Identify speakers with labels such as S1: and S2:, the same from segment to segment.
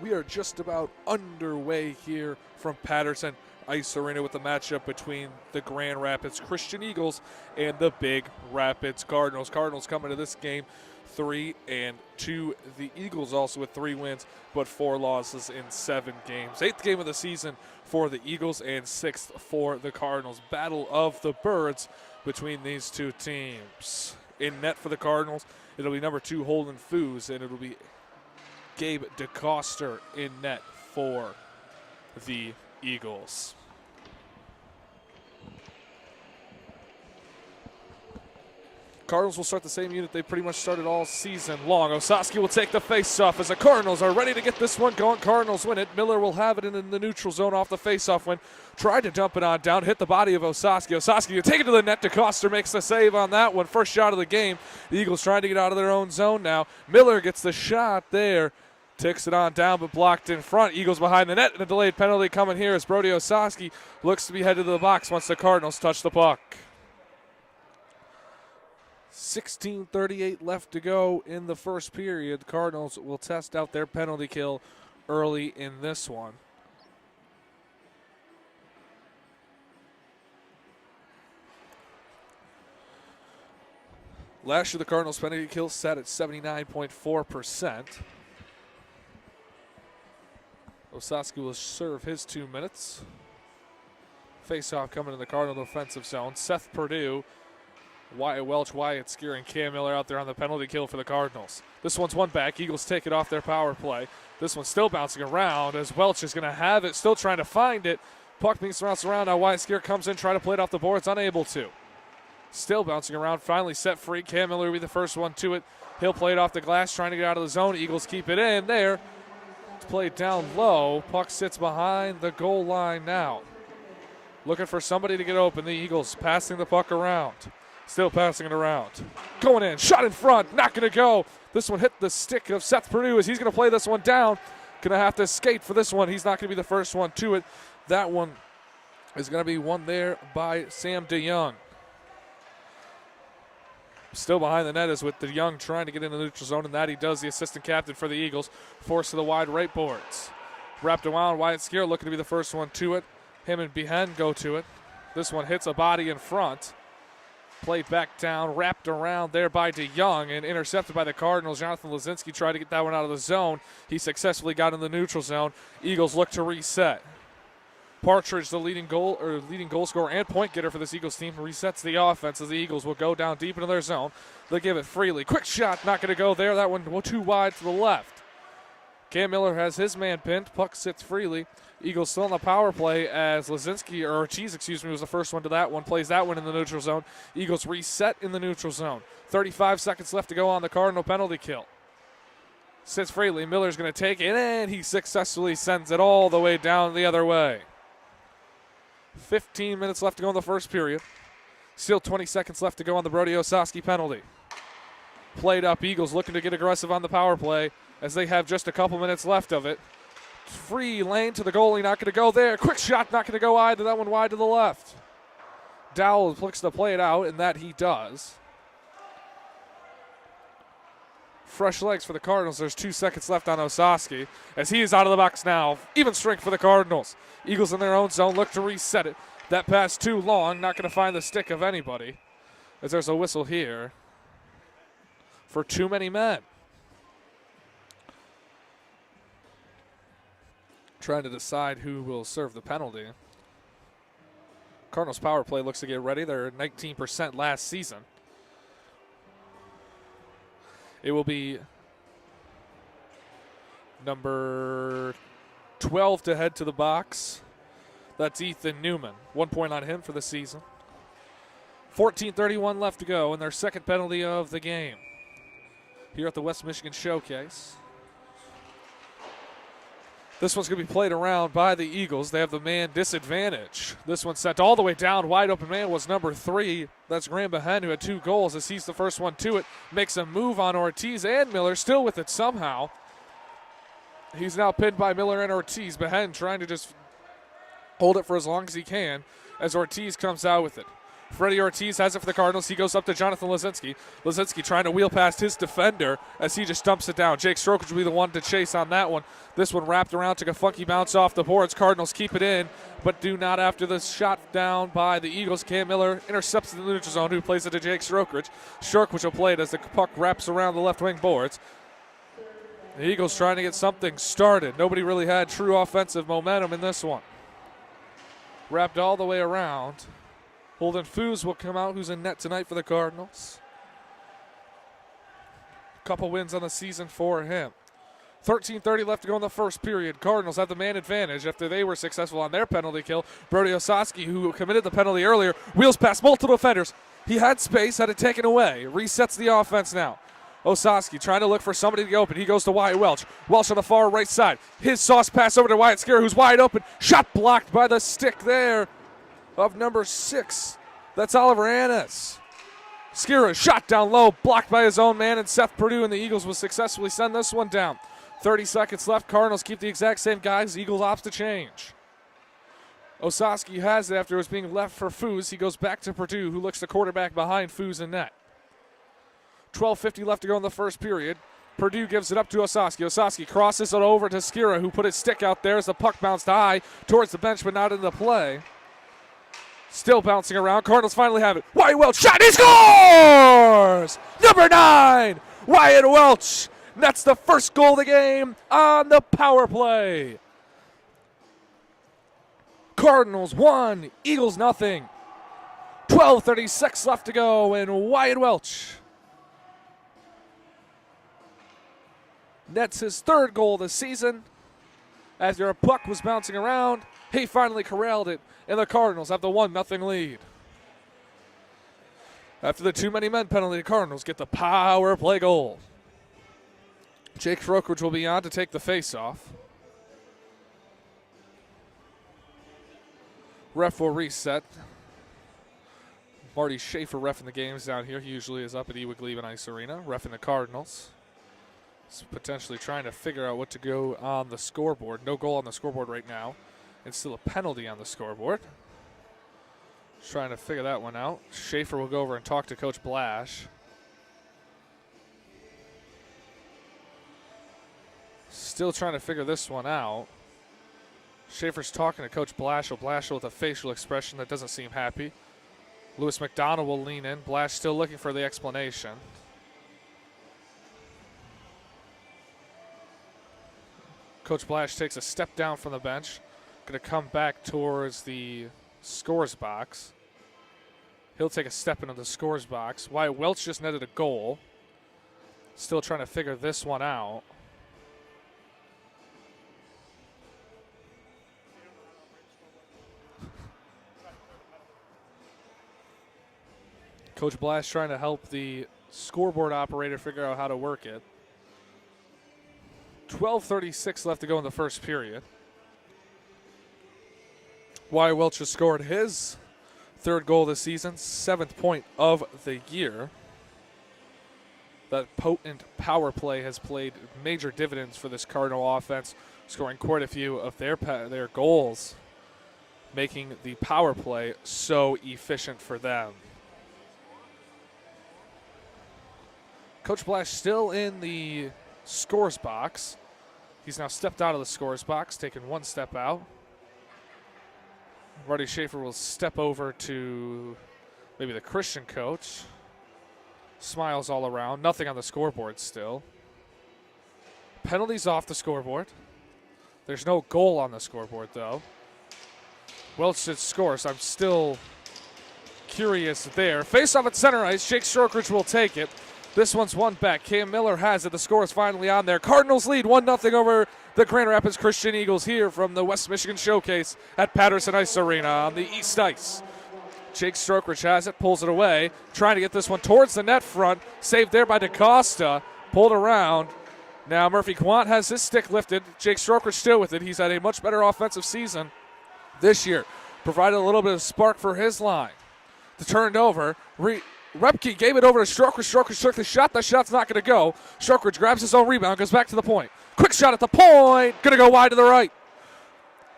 S1: We are just about underway here from Patterson Ice Arena with the matchup between the Grand Rapids Christian Eagles and the Big Rapids Cardinals. Cardinals coming to this game 3-2. The Eagles also with 3 wins, but 4 losses in 7 games. 8th game of the season for the Eagles and 6th for the Cardinals. Battle of the Birds between these two teams. In net for the Cardinals, it'll be number 2 Holden Foos, and it'll be Gabe DeCoster in net for the Eagles. Cardinals will start the same unit they pretty much started all season long. Osaski will take the face-off as the Cardinals are ready to get this one going. Cardinals win it. Miller will have it in the neutral zone off the face-off win. Tried to dump it on down, hit the body of Osaski. Osaski, you take it to the net. DeCoster makes the save on that one. First shot of the game. The Eagles trying to get out of their own zone now. Miller gets the shot there. Ticks it on down, but blocked in front. Eagles behind the net, and a delayed penalty coming here as Brody Osaski looks to be headed to the box once the Cardinals touch the puck. 16:38 left to go in the first period. Cardinals will test out their penalty kill early in this one. Last year, the Cardinals' penalty kill set at 79.4%. Osaski will serve his 2 minutes. Face-off coming in the Cardinal defensive zone. Seth Perdue, Wyatt Welch, Wyatt Skier, and Cam Miller out there on the penalty kill for the Cardinals. This one's one back. Eagles take it off their power play. This one's still bouncing around as Welch is going to have it, still trying to find it. Puck being bounced around. Now Wyatt Skier comes in, trying to play it off the boards, unable to. Still bouncing around, finally set free. Cam Miller will be the first one to it. He'll play it off the glass, trying to get out of the zone. Eagles keep it in there. It's played down low. Puck sits behind the goal line now. Looking for somebody to get open. The Eagles passing the puck around. Still passing it around. Going in, shot in front, not going to go. This one hit the stick of Seth Perdue as he's going to play this one down. Going to have to skate for this one. He's not going to be the first one to it. That one is going to be won there by Sam DeYoung. Still behind the net is with DeYoung trying to get in the neutral zone, and that he does, the assistant captain for the Eagles. Forced to the wide right boards. Wrapped around, Wyatt Skier looking to be the first one to it. Him and Behen go to it. This one hits a body in front. Played back down, wrapped around there by DeYoung and intercepted by the Cardinals. Jonathan Lazinski tried to get that one out of the zone. He successfully got in the neutral zone. Eagles look to reset. Partridge, the leading goal scorer and point getter for this Eagles team, resets the offense as the Eagles will go down deep into their zone. They'll give it freely. Quick shot, not going to go there. That one too wide to the left. Cam Miller has his man pinned. Puck sits freely. Eagles still on the power play as Lazinski, or Ortiz, was the first one to that one. Plays that one in the neutral zone. Eagles reset in the neutral zone. 35 seconds left to go on the Cardinal penalty kill. Sits freely. Miller's going to take it, and he successfully sends it all the way down the other way. 15 minutes left to go in the first period. Still 20 seconds left to go on the Brody Osaski penalty. Played up. Eagles looking to get aggressive on the power play as they have just a couple minutes left of it. Free lane to the goalie, not going to go there. Quick shot, not going to go either. That one wide to the left. Dowell looks to play it out, and that he does. Fresh legs for the Cardinals. There's 2 seconds left on Osaski as he is out of the box now. Even strength for the Cardinals. Eagles in their own zone look to reset it. That pass too long, not going to find the stick of anybody as there's a whistle here for too many men. Trying to decide who will serve the penalty. Cardinals power play looks to get ready. They're 19% last season. It will be number 12 to head to the box. That's Ethan Newman. 1 point on him for the season. 14:31 left to go, and their second penalty of the game here at the West Michigan Showcase. This one's going to be played around by the Eagles. They have the man disadvantage. This one sent all the way down. Wide open man was number 3. That's Graham Behen, who had 2 goals as he's the first one to it. Makes a move on Ortiz and Miller, still with it somehow. He's now pinned by Miller and Ortiz. Behen trying to just hold it for as long as he can as Ortiz comes out with it. Freddie Ortiz has it for the Cardinals. He goes up to Jonathan Lazinski. Lazinski trying to wheel past his defender as he just dumps it down. Jake Strokridge will be the one to chase on that one. This one wrapped around, took a funky bounce off the boards. Cardinals keep it in, but do not after the shot down by the Eagles. Cam Miller intercepts in the neutral zone, who plays it to Jake Strokridge. Strokridge will play it as the puck wraps around the left wing boards. The Eagles trying to get something started. Nobody really had true offensive momentum in this one. Wrapped all the way around. Holden Foos will come out, who's in net tonight for the Cardinals. Couple wins on the season for him. 13:30 left to go in the first period. Cardinals have the man advantage after they were successful on their penalty kill. Brody Osowski, who committed the penalty earlier, wheels past multiple defenders. He had space, had it taken away. Resets the offense now. Osowski trying to look for somebody to open. He goes to Wyatt Welch. Welch on the far right side. His sauce pass over to Wyatt Skira, who's wide open. Shot blocked by the stick there of number 6. That's Oliver Annis. Skira shot down low, blocked by his own man, and Seth Perdue and the Eagles will successfully send this one down. 30 seconds left. Cardinals keep the exact same guys. Eagles opts to change. Osowski has it after it was being left for Foos. He goes back to Perdue, who looks the quarterback behind Foos in net. 12:50 left to go in the first period. Perdue gives it up to Osowski. Osowski crosses it over to Skira, who put his stick out there as the puck bounced high towards the bench, but not into play. Still bouncing around. Cardinals finally have it. Wyatt Welch shot. He scores! Number 9, Wyatt Welch. That's the first goal of the game on the power play. Cardinals 1, Eagles nothing. 12:36 left to go, and Wyatt Welch nets his 3rd goal of the season. After a puck was bouncing around, he finally corralled it, and the Cardinals have the 1-0 lead. After the too many men penalty, the Cardinals get the power play goal. Jake Strokridge will be on to take the face-off. Ref will reset. Marty Schaefer reffing the games down here. He usually is up at Ewig Leben Ice Arena, reffing the Cardinals. He's potentially trying to figure out what to go on the scoreboard. No goal on the scoreboard right now. It's still a penalty on the scoreboard. Just trying to figure that one out. Schaefer will go over and talk to Coach Blash. Still trying to figure this one out. Schaefer's talking to Coach Blashill. Blashill with a facial expression that doesn't seem happy. Lewis McDonald will lean in. Blash still looking for the explanation. Coach Blash takes a step down from the bench. Going to come back towards the scores box. He'll take a step into the scores box. Wyatt Welch just netted a goal. Still trying to figure this one out. Coach Blash trying to help the scoreboard operator figure out how to work it. 12:36 left to go in the first period. Wyatt Welch has scored his 3rd goal of the season, 7th point of the year. That potent power play has played major dividends for this Cardinal offense, scoring quite a few of their goals, making the power play so efficient for them. Coach Blash still in the scores box. He's now stepped out of the scores box, taken one step out. Marty Schaefer will step over to maybe the Christian coach. Smiles all around. Nothing on the scoreboard still. Penalties off the scoreboard. There's no goal on the scoreboard, though. Welch did score, so I'm still curious there. Face off at center ice. Jake Strokridge will take it. This one's one back. Cam Miller has it. The score is finally on there. Cardinals lead 1-0 over the Grand Rapids Christian Eagles here from the West Michigan Showcase at Patterson Ice Arena on the East Ice. Jake Strokridge has it, pulls it away, trying to get this one towards the net front. Saved there by DaCosta. Pulled around. Now Murphy Quant has his stick lifted. Jake Strokridge still with it. He's had a much better offensive season this year. Provided a little bit of spark for his line. Turned over. Repke gave it over to Strokridge. Strokridge took the shot. That shot's not going to go. Strokridge grabs his own rebound, goes back to the point. Quick shot at the point. Going to go wide to the right.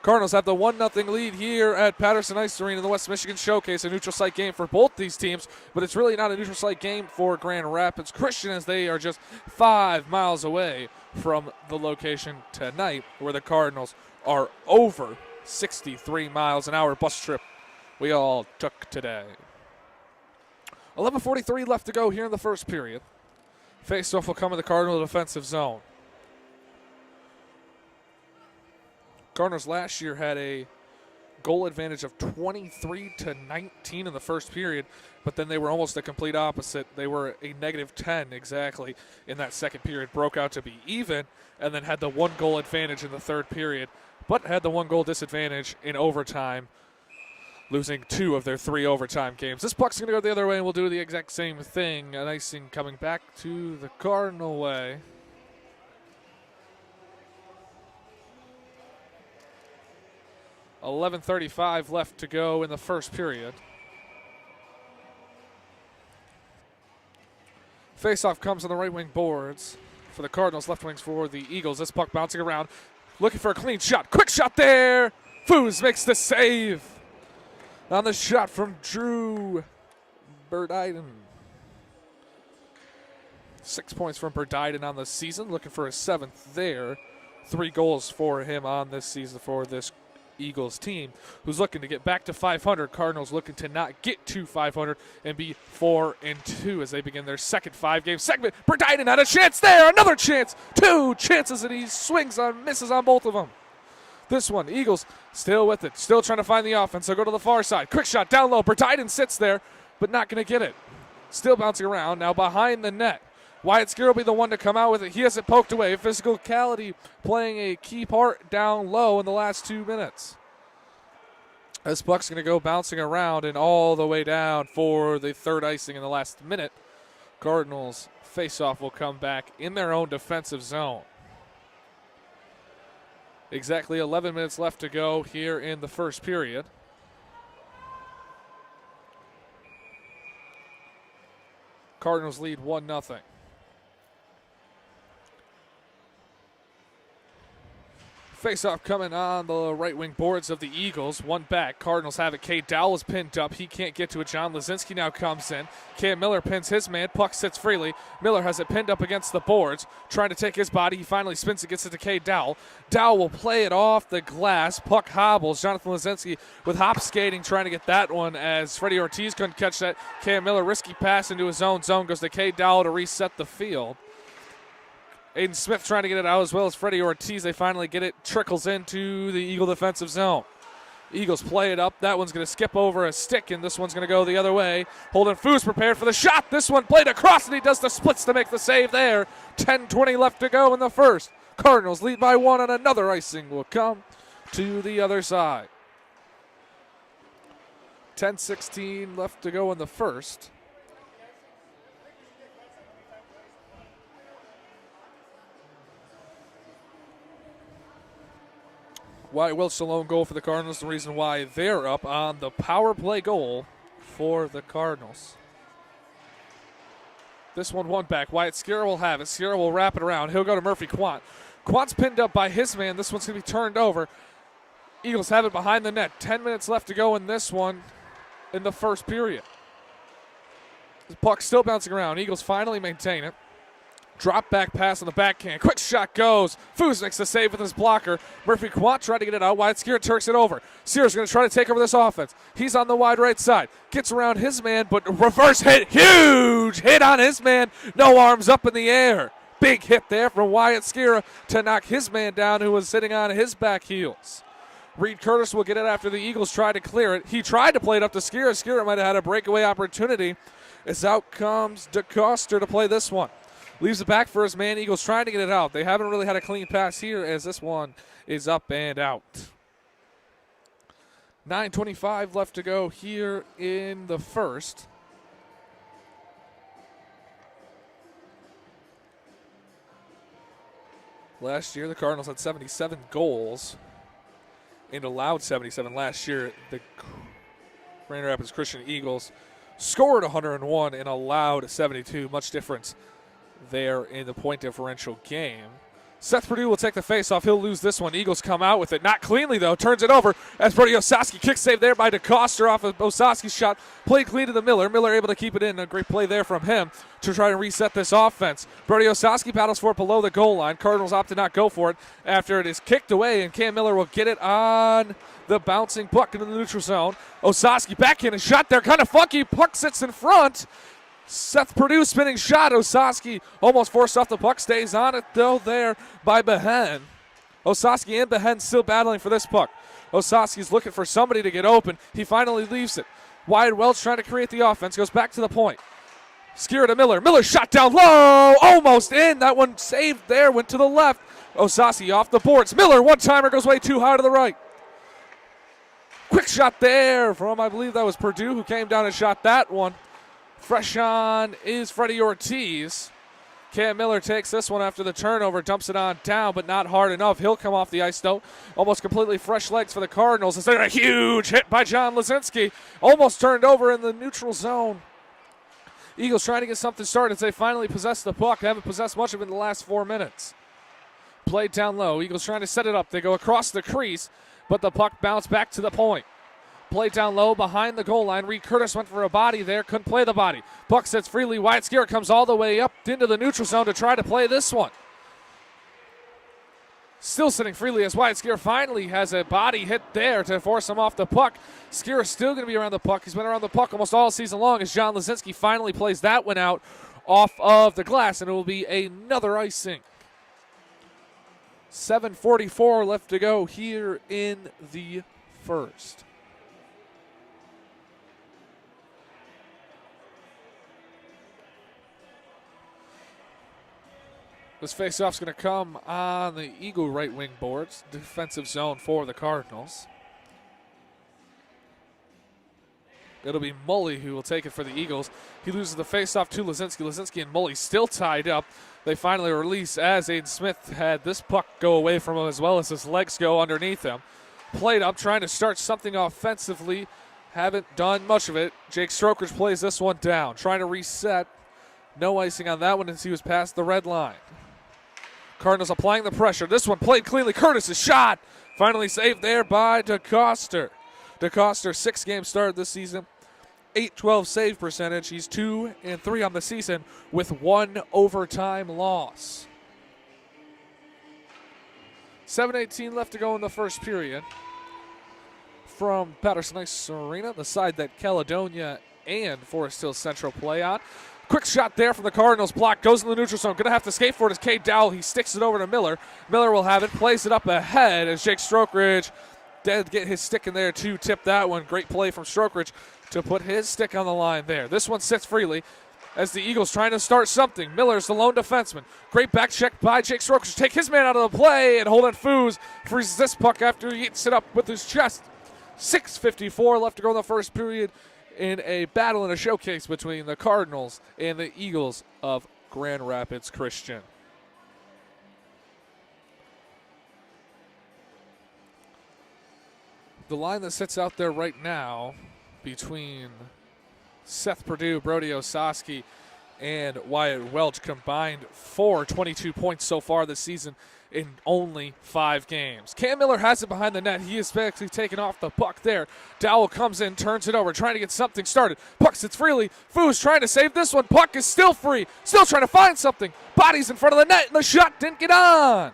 S1: Cardinals have the 1-0 lead here at Patterson Ice Arena in the West Michigan Showcase, a neutral site game for both these teams, but it's really not a neutral site game for Grand Rapids Christian as they are just 5 miles away from the location tonight where the Cardinals are over 63 miles an hour bus trip we all took today. 11:43 left to go here in the first period. Faceoff will come in the Cardinal defensive zone. Cardinals last year had a goal advantage of 23-19 in the first period, but then they were almost the complete opposite. They were a -10 exactly in that second period, broke out to be even, and then had the 1 goal advantage in the third period, but had the 1 goal disadvantage in overtime, losing 2 of their 3 overtime games. This puck's going to go the other way, and we'll do the exact same thing. An icing coming back to the Cardinal way. $11:35 left to go in the first period. Faceoff comes on the right wing boards for the Cardinals, left wings for the Eagles. This puck bouncing around, looking for a clean shot. Quick shot there. Foos makes the save on the shot from Drew Berdiden. 6 points from Berdiden on the season, looking for a 7th there. 3 goals for him on this season for this Eagles team, who's looking to get back to 500. Cardinals looking to not get to 500 and be 4-2 as they begin their second 5-game segment. Berdiden had a chance there, another chance, 2 chances, and he swings on, misses on both of them. This one, Eagles still with it, still trying to find the offense. They'll go to the far side. Quick shot down low. Berdiden sits there, but not going to get it. Still bouncing around, now behind the net. Wyatt Skier will be the one to come out with it. He has it poked away. Physicality playing a key part down low in the last 2 minutes. This puck's going to go bouncing around and all the way down for the third icing in the last minute. Cardinals face-off will come back in their own defensive zone. Exactly 11 minutes left to go here in the first period. Cardinals lead 1-0. Face-off coming on the right wing boards of the Eagles. One back. Cardinals have it. Cade Dowell is pinned up. He can't get to it. John Lazinski now comes in. Cam Miller pins his man. Puck sits freely. Miller has it pinned up against the boards. Trying to take his body. He finally spins it, gets it to Cade Dowell. Dowell will play it off the glass. Puck hobbles. Jonathan Lazinski with hop skating trying to get that one as Freddie Ortiz couldn't catch that. Cam Miller risky pass into his own zone. Goes to Cade Dowell to reset the field. Aiden Smith trying to get it out as well as Freddie Ortiz. They finally get it. Trickles into the Eagle defensive zone. Eagles play it up. That one's going to skip over a stick, and this one's going to go the other way. Holden Foos prepared for the shot. This one played across, and he does the splits to make the save there. 10:20 left to go in the first. Cardinals lead by 1, and another icing will come to the other side. 10:16 left to go in the first. Wyatt Wilson lone goal for the Cardinals. The reason why they're up on the power play goal for the Cardinals. This one back. Wyatt Skier will have it. Skier will wrap it around. He'll go to Murphy Quant. Quant's pinned up by his man. This one's going to be turned over. Eagles have it behind the net. 10 minutes left to go in this one in the first period. The puck still bouncing around. Eagles finally maintain it. Drop back pass on the backhand. Quick shot goes. Foos makes the save with his blocker. Murphy Quant tried to get it out. Wyatt Skier turks it over. Sears going to try to take over this offense. He's on the wide right side. Gets around his man, but reverse hit. Huge hit on his man. No arms up in the air. Big hit there from Wyatt Skier to knock his man down who was sitting on his back heels. Reed Curtis will get it after the Eagles try to clear it. He tried to play it up to Skier. Skier might have had a breakaway opportunity. As out comes DeCoster to play this one. Leaves it back for his man. Eagles trying to get it out. They haven't really had a clean pass here as this one is up and out. 9:25 left to go here in the first. Last year, the Cardinals had 77 goals and allowed 77 last year. The Grand Rapids Christian Eagles scored 101 and allowed 72. Much difference there in the point differential game. Seth Perdue will take the face-off. He'll lose this one. Eagles come out with it. Not cleanly, though. Turns it over as Brody Osowski. Kick save there by DeCoster off of Osowski's shot. Played clean to the Miller. Miller able to keep it in. A great play there from him to try to reset this offense. Brody Osowski paddles for it below the goal line. Cardinals opt to not go for it after it is kicked away, and Cam Miller will get it on the bouncing puck into the neutral zone. Osowski back in a shot there. Kind of funky. Puck sits in front. Seth Perdue spinning shot. Osowski almost forced off the puck. Stays on it, though, there by Behen. Osowski and Behen still battling for this puck. Osowski's looking for somebody to get open. He finally leaves it. Wyatt Welch trying to create the offense. Goes back to the point. Skira to Miller. Miller shot down low. Almost in. That one saved there. Went to the left. Osowski off the boards. Miller, one-timer, goes way too high to the right. Quick shot there from, I believe that was Perdue, who came down and shot that one. Fresh on is Freddie Ortiz. Cam Miller takes this one after the turnover, dumps it on down, but not hard enough. He'll come off the ice, though. Almost completely fresh legs for the Cardinals. Instead of a huge hit by John Lazinski. Almost turned over in the neutral zone. Eagles trying to get something started as they finally possess the puck. They haven't possessed much of it in the last 4 minutes. Played down low. Eagles trying to set it up. They go across the crease, but the puck bounced back to the point. Played down low behind the goal line. Reed Curtis went for a body there. Couldn't play the body. Puck sits freely. Wyatt Skira comes all the way up into the neutral zone to try to play this one. Still sitting freely as Wyatt Skira finally has a body hit there to force him off the puck. Skira's still going to be around the puck. He's been around the puck almost all season long as John Lazinski finally plays that one out off of the glass, and it will be another icing. 7:44 left to go here in the first. This faceoff's going to come on the Eagle right wing boards. Defensive zone for the Cardinals. It'll be Mully who will take it for the Eagles. He loses the faceoff to Lazinski. Lazinski and Mully still tied up. They finally release as Aiden Smith had this puck go away from him as well as his legs go underneath him. Played up, trying to start something offensively. Haven't done much of it. Jake Strokridge plays this one down. Trying to reset. No icing on that one as he was past the red line. Cardinals applying the pressure. This one played cleanly. Curtis' shot. Finally saved there by DeCoster. DeCoster, 6-game start this season. .812 save percentage. He's 2-3 on the season with 1 overtime loss. 7:18 left to go in the first period. From Patterson Ice Arena, the side that Caledonia and Forest Hill Central play on. Quick shot there from the Cardinals. Block goes in the neutral zone. Going to have to skate for it is Cade Dowell. He sticks it over to Miller. Miller will have it. Plays it up ahead as Jake Strokridge did get his stick in there to tip that one. Great play from Strokridge to put his stick on the line there. This one sits freely as the Eagles trying to start something. Miller's the lone defenseman. Great back check by Jake Strokridge. Take his man out of the play, and Holden Foos freezes this puck after he eats it up with his chest. 6:54 left to go in the first period in a battle and a showcase between the Cardinals and the Eagles of Grand Rapids Christian. The line that sits out there right now between Seth Perdue, Brody Osowski, and Wyatt Welch combined for 22 points so far this season in only 5 games. Cam Miller has it behind the net. He is actually taken off the puck there. Dowell comes in, turns it over, trying to get something started. Puck sits freely. Foos trying to save this one. Puck is still free. Still trying to find something. Bodies in front of the net, and the shot didn't get on.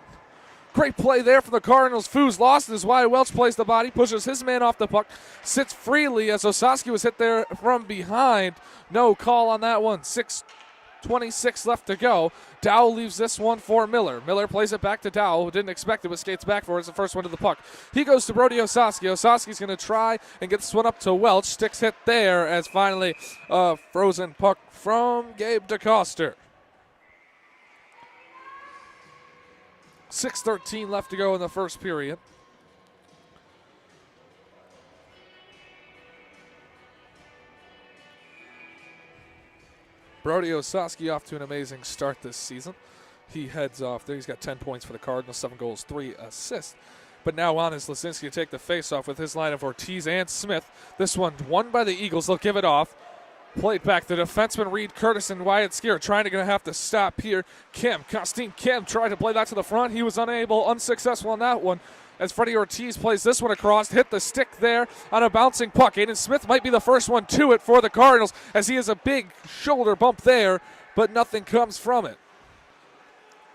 S1: Great play there from the Cardinals. Foos lost it as Wyatt Welch plays the body, pushes his man off the puck, sits freely as Osowski was hit there from behind. No call on that one. 6:26 left to go. Dowell leaves this one for Miller. Miller plays it back to Dowell, who didn't expect it, but skates back for it. It's the first one to the puck. He goes to Brody Osowski. Osowski's going to try and get this one up to Welch. Sticks hit there as finally a frozen puck from Gabe DeCoster. 6:13 left to go in the first period. Brody Osowski off to an amazing start this season. He heads off there. He's got 10 points for the Cardinals, 7 goals, 3 assists. But now on is Lazinski to take the faceoff with his line of Ortiz and Smith. This one won by the Eagles. They'll give it off. Played back. The defenseman Reed Curtis and Wyatt Skier trying to have to stop here. Costine Kim tried to play that to the front. He was unsuccessful on that one. As Freddie Ortiz plays this one across, hit the stick there on a bouncing puck. Aiden Smith might be the first one to it for the Cardinals, as he has a big shoulder bump there, but nothing comes from it.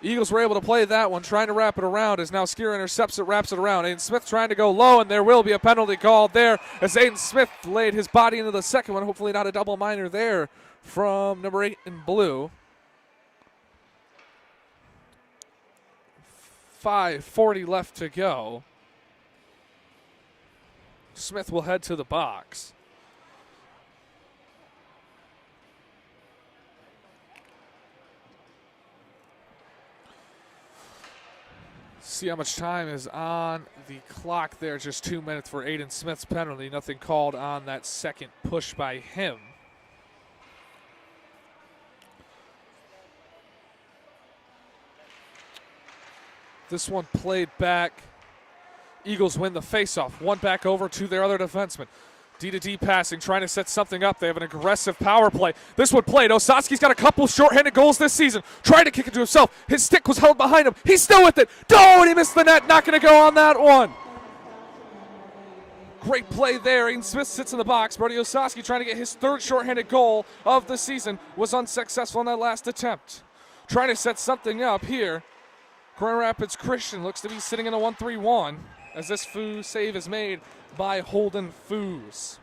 S1: Eagles were able to play that one, trying to wrap it around, as now Skier intercepts it, wraps it around. Aiden Smith trying to go low, and there will be a penalty called there as Aiden Smith laid his body into the second one. Hopefully not a double minor there from number 8 in blue. 5:40 left to go. Smith will head to the box. See how much time is on the clock there. Just 2 minutes for Aiden Smith's penalty. Nothing called on that second push by him. This one played back. Eagles win the faceoff. One back over to their other defenseman. D-to-D passing, trying to set something up. They have an aggressive power play. This one played. Osaski's got a couple shorthanded goals this season. Trying to kick it to himself. His stick was held behind him. He's still with it. Oh, and he missed the net. Not going to go on that one. Great play there. Aiden Smith sits in the box. Brody Osaski trying to get his third shorthanded goal of the season. Was unsuccessful in that last attempt. Trying to set something up here. Grand Rapids Christian looks to be sitting in a 1-3-1 as this save is made by Holden Foos.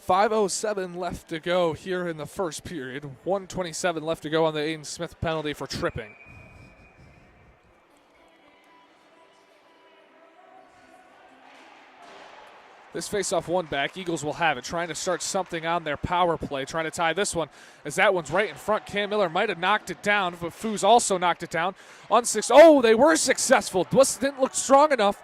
S1: .507 left to go here in the first period. 1:27 left to go on the Aiden Smith penalty for tripping. This faceoff one back. Eagles will have it. Trying to start something on their power play. Trying to tie this one as that one's right in front. Cam Miller might have knocked it down, but Foos also knocked it down. Oh, they were successful. Didn't look strong enough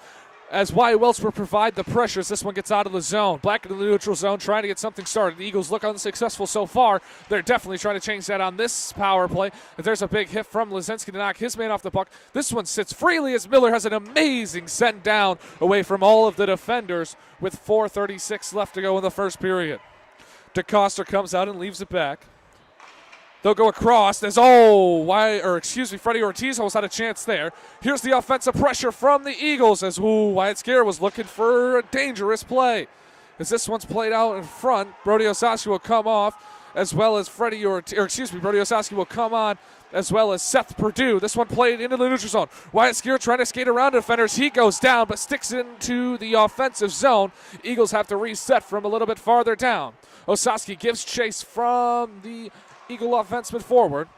S1: as Wyatt Welch will provide the pressure as this one gets out of the zone. Black in the neutral zone trying to get something started. The Eagles look unsuccessful so far. They're definitely trying to change that on this power play. There's a big hit from Lazinski to knock his man off the puck. This one sits freely as Miller has an amazing send down away from all of the defenders with 4:36 left to go in the first period. DeCoster comes out and leaves it back. They'll go across. Freddie Ortiz almost had a chance there. Here's the offensive pressure from the Eagles as Wyatt Skier was looking for a dangerous play. As this one's played out in front, Brody Osaski will come off as well as Brody Osaski will come on as well as Seth Perdue. This one played into the neutral zone. Wyatt Skier trying to skate around defenders. He goes down but sticks into the offensive zone. Eagles have to reset from a little bit farther down. Osaski gives chase from the Eagle offenseman forward.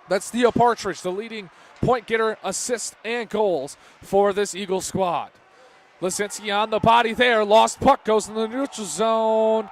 S1: That's Theo Partridge, the leading point getter, assists, and goals for this Eagle squad. Lazinski on the body there. Lost puck goes in the neutral zone.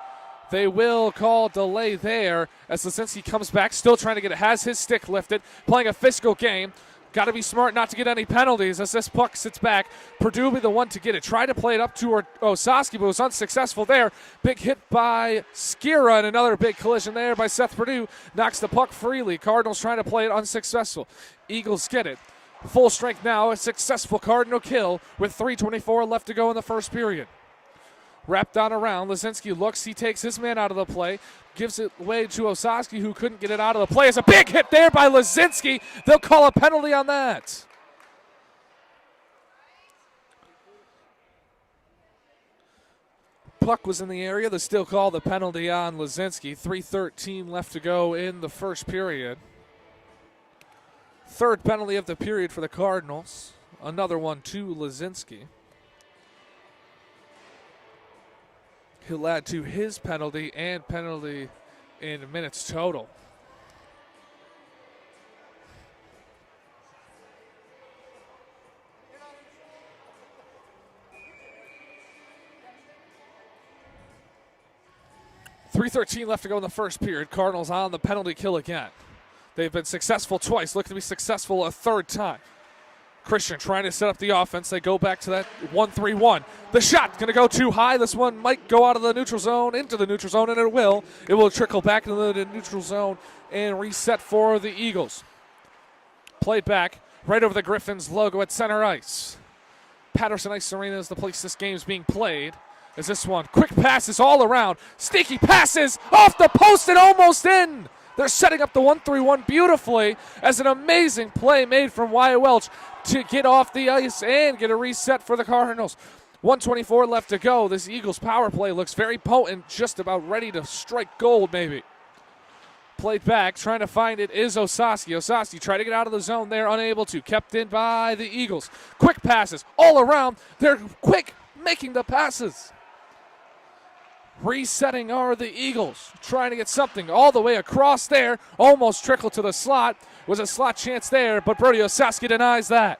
S1: They will call delay there as Lazinski comes back, still trying to get it. Has his stick lifted, playing a physical game. Got to be smart not to get any penalties as this puck sits back. Perdue will be the one to get it. Tried to play it up to Osaski, but was unsuccessful there. Big hit by Skira and another big collision there by Seth Perdue. Knocks the puck freely. Cardinals trying to play it unsuccessful. Eagles get it. Full strength now. A successful Cardinal kill with 3:24 left to go in the first period. Wrapped on around. Lazinski looks. He takes his man out of the play. Gives it away to Osaski, who couldn't get it out of the play. It's a big hit there by Lazinski. They'll call a penalty on that. Puck was in the area. They still call the penalty on Lazinski. 3:13 left to go in the first period. Third penalty of the period for the Cardinals. Another one to Lazinski. He'll add to his penalty and penalty in minutes total. .313 left to go in the first period. Cardinals on the penalty kill again. They've been successful twice, look to be successful a third time. Christian trying to set up the offense. They go back to that 1-3-1. The shot going to go too high. This one might go out of the neutral zone, into the neutral zone, and it will. It will trickle back into the neutral zone and reset for the Eagles. Played back right over the Griffins logo at center ice. Patterson Ice Arena is the place this game is being played. As this one, quick passes all around. Sneaky passes off the post and almost in. They're setting up the 1-3-1 beautifully as an amazing play made from Wyatt Welch to get off the ice and get a reset for the Cardinals. 1:24 left to go. This Eagles power play looks very potent, just about ready to strike gold maybe. Played back, trying to find it is Osaski. Osaski tried to get out of the zone there, unable to. Kept in by the Eagles. Quick passes all around. They're quick making the passes. Resetting are the Eagles, trying to get something all the way across there. Almost trickled to the slot. Was a slot chance there, but Brody Osaski denies that.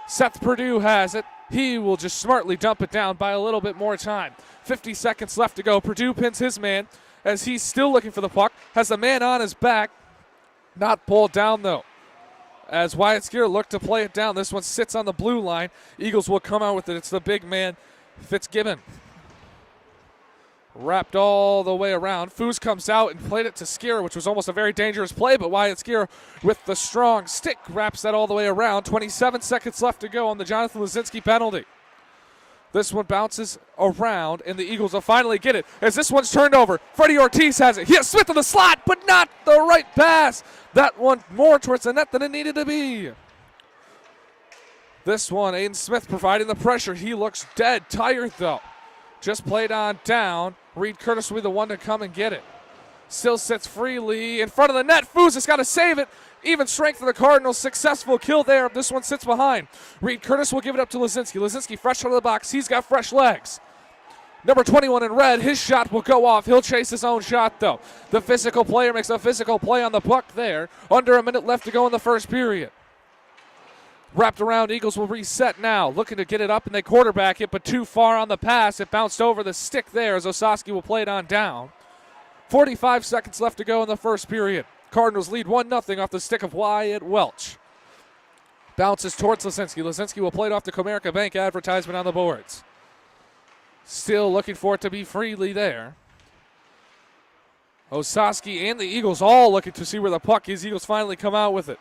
S1: Seth Purdue has it. He will just smartly dump it down by a little bit more time. 50 seconds left to go. Purdue pins his man as he's still looking for the puck. Has the man on his back. Not pulled down, though. As Wyatt Skier looked to play it down. This one sits on the blue line. Eagles will come out with it. It's the big man, Fitzgibbon. Wrapped all the way around. Foos comes out and played it to Skier, which was almost a very dangerous play, but Wyatt Skier with the strong stick wraps that all the way around. 27 seconds left to go on the Jonathan Lazinski penalty. This one bounces around, and the Eagles will finally get it as this one's turned over. Freddie Ortiz has it. He has Smith in the slot, but not the right pass. That one more towards the net than it needed to be. This one, Aiden Smith providing the pressure. He looks dead tired, though. Just played on down. Reed Curtis will be the one to come and get it. Still sits freely in front of the net. Foos has got to save it. Even strength of the Cardinals. Successful kill there. This one sits behind. Reed Curtis will give it up to Lazinski. Lazinski fresh out of the box. He's got fresh legs. Number 21 in red, his shot will go off. He'll chase his own shot, though. The physical player makes a physical play on the puck there. Under a minute left to go in the first period. Wrapped around, Eagles will reset now. Looking to get it up, and they quarterback it, but too far on the pass. It bounced over the stick there as Osaski will play it on down. 45 seconds left to go in the first period. Cardinals lead 1-0 off the stick of Wyatt Welch. Bounces towards Lazinski. Lazinski will play it off the Comerica Bank advertisement on the boards. Still looking for it to be freely there. Osaski and the Eagles all looking to see where the puck is. Eagles finally come out with it.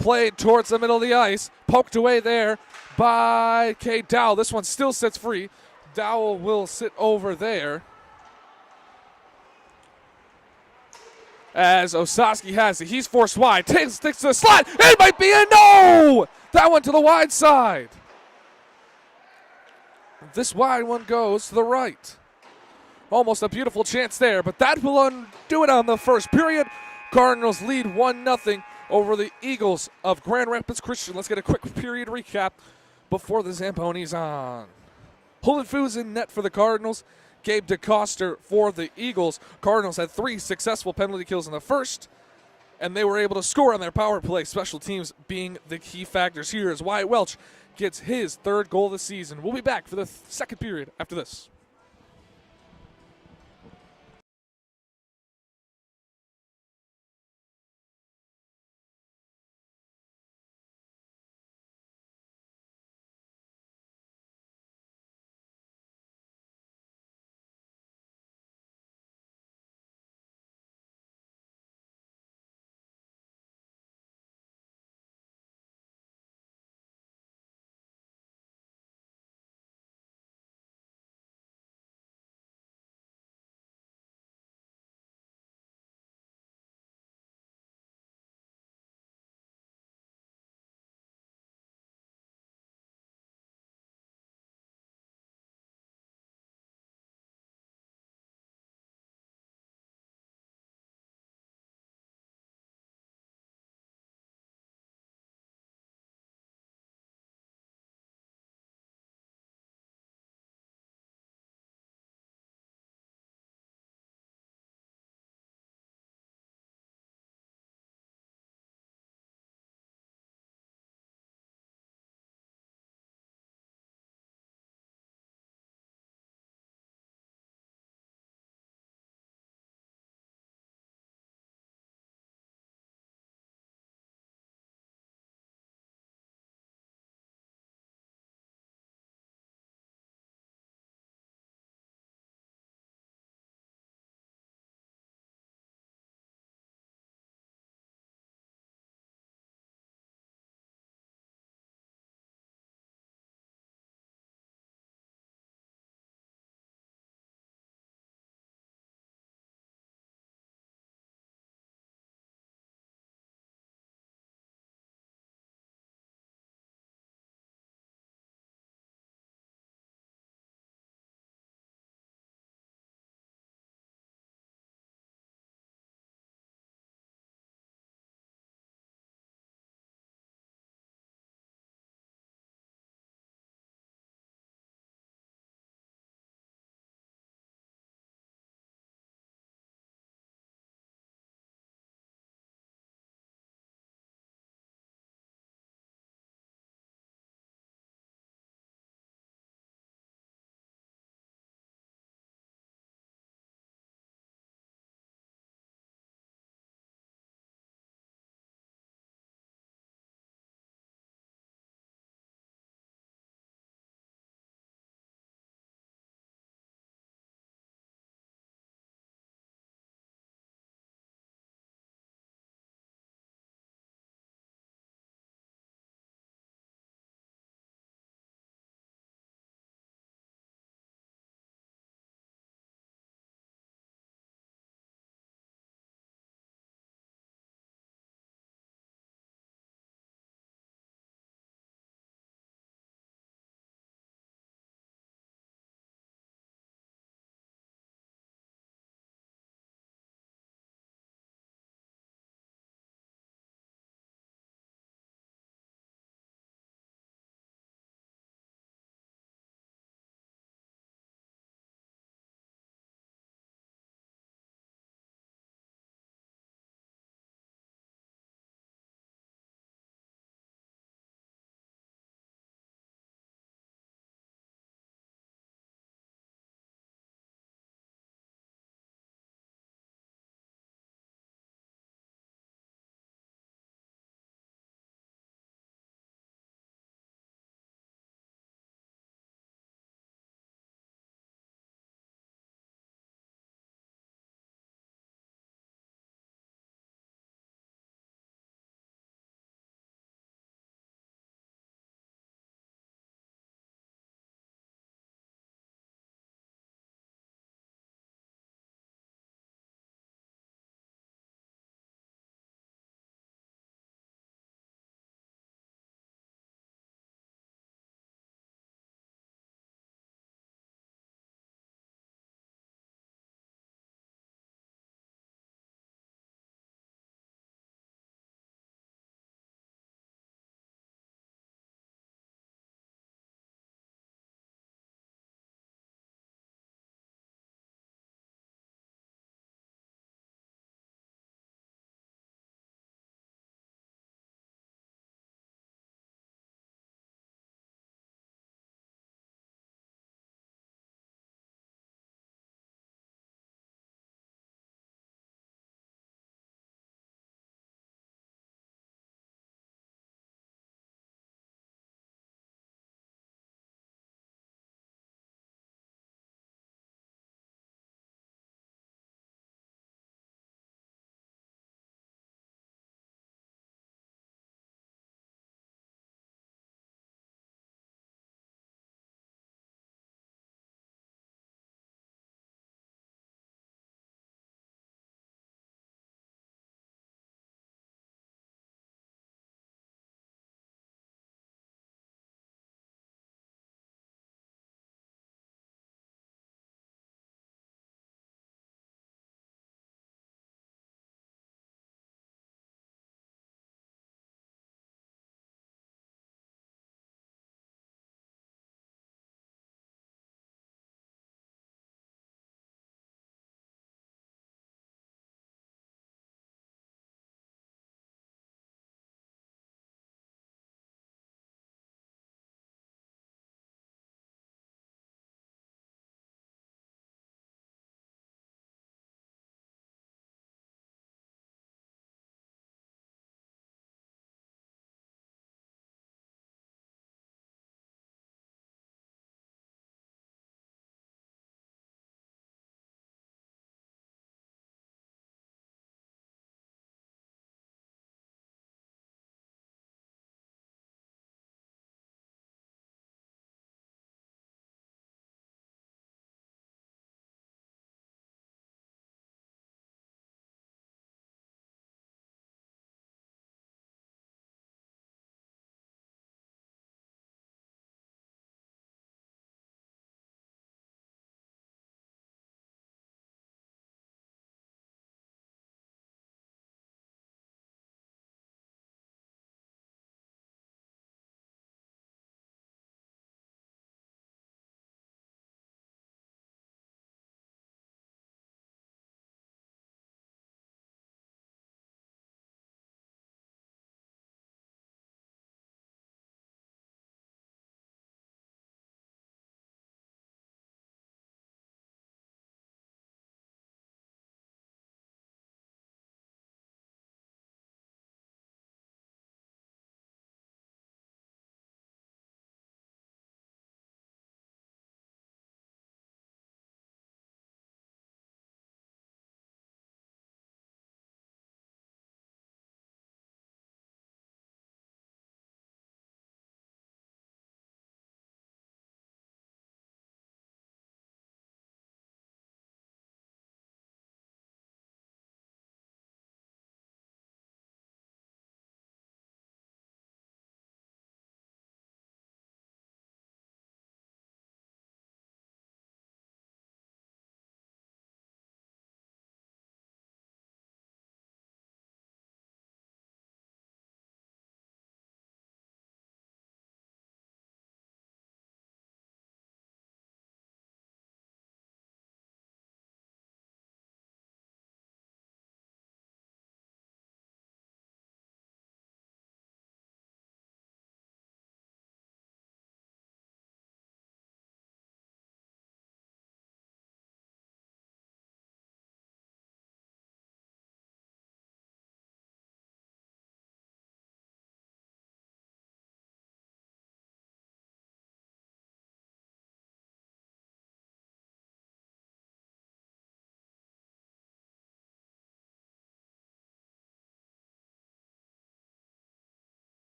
S1: Played towards the middle of the ice. Poked away there by Cade Dowell. This one still sits free. Dowell will sit over there. As Osaski has it. He's forced wide. Sticks to the slot. It might be a no! That one to the wide side. This wide one goes to the right. Almost a beautiful chance there, but that will undo it on the first period. Cardinals lead 1-0 over the Eagles of Grand Rapids Christian. Let's get a quick period recap before the Zamponis on. Holden Foos in net for the Cardinals. Gabe DeCoster for the Eagles. Cardinals had 3 successful penalty kills in the first, and they were able to score on their power play. Special teams being the key factors here as Wyatt Welch gets his 3rd goal of the season. We'll be back for the second period after this.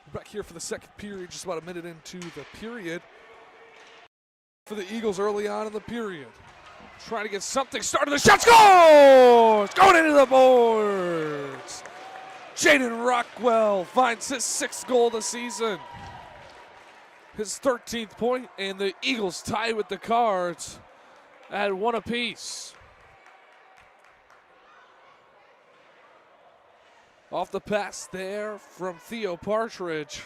S1: We're back here for the second period, just about a minute into the period. For the Eagles early on in the period. Trying to get something started. The shot scores! Going into the boards. Jaden Rockwell finds his 6th goal of the season. His 13th point, and the Eagles tie with the Cards at 1 apiece. Off the pass there from Theo Partridge.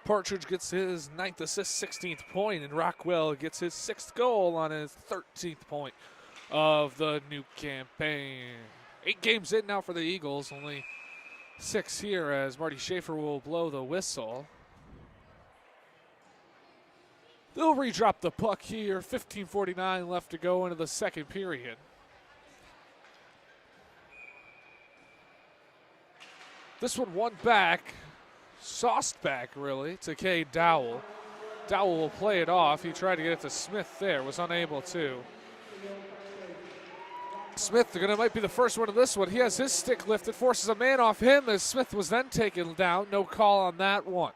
S1: Partridge gets his 9th assist, 16th point, and Rockwell gets his 6th goal on his 13th point of the new campaign. 8 games in now for the Eagles, only 6 here as Marty Schaefer will blow the whistle. They'll redrop the puck here, 15:49 left to go into the second period. This one won back, sauced back really, to Cade Dowell. Dowell will play it off. He tried to get it to Smith there, was unable to. Smith might be the first one of this one. He has his stick lifted, forces a man off him as Smith was then taken down. No call on that one.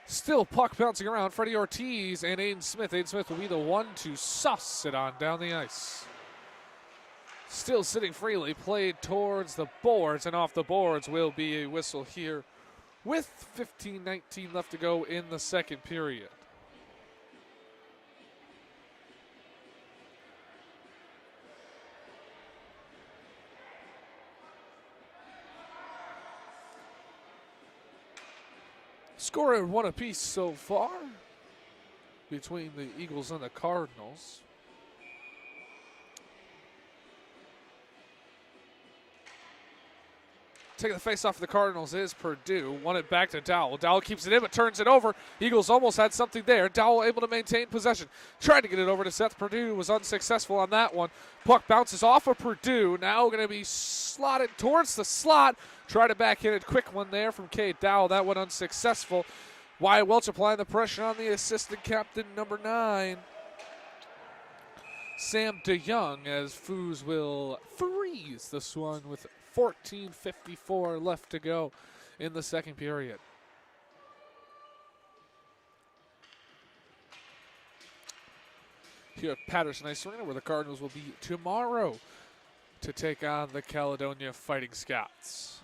S1: Still puck bouncing around. Freddie Ortiz and Aiden Smith. Aiden Smith will be the one to suss it on down the ice. Still sitting freely, played towards the boards, and off the boards will be a whistle here with 15:19 left to go in the second period. Score at 1 apiece so far between the Eagles and the Cardinals. Taking the face off of the Cardinals is Purdue. Won it back to Dowell. Dowell keeps it in but turns it over. Eagles almost had something there. Dowell able to maintain possession. Tried to get it over to Seth Purdue. Was unsuccessful on that one. Puck bounces off of Purdue. Now going to be slotted towards the slot. Tried to backhand it. Quick one there from Cade Dowell. That one unsuccessful. Wyatt Welch applying the pressure on the assistant captain, number 9. Sam DeYoung, as Foos will freeze this one with 14:54 left to go in the second period. Here at Patterson Ice Arena, where the Cardinals will be tomorrow to take on the Caledonia Fighting Scots.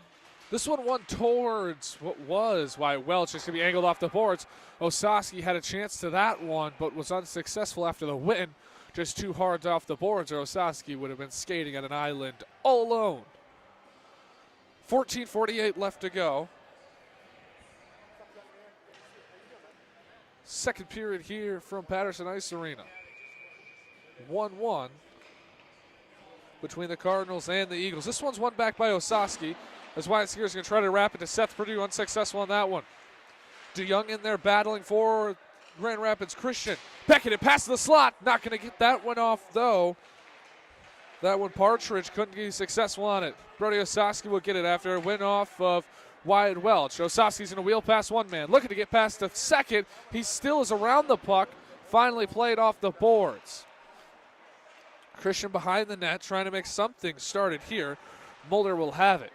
S1: This one won towards what was Wyatt Welch. It's going to be angled off the boards. Osowski had a chance to that one, but was unsuccessful after the win. Just too hard off the boards, or Osowski would have been skating at an island all alone. 14:48 left to go. Second period here from Patterson Ice Arena. 1-1 between the Cardinals and the Eagles. This one's won back by Osowski, as Wyatt Sears is going to try to wrap it to Seth Purdue. Unsuccessful on that one. DeYoung in there battling for Grand Rapids Christian. Beckett it past the slot. Not going to get that one off, though. That one, Partridge couldn't be successful on it. Brody Osowski will get it after a win off of Wyatt Welch. Osowski's going to wheel past one man. Looking to get past the second. He still is around the puck. Finally played off the boards. Christian behind the net trying to make something started here. Mulder will have it.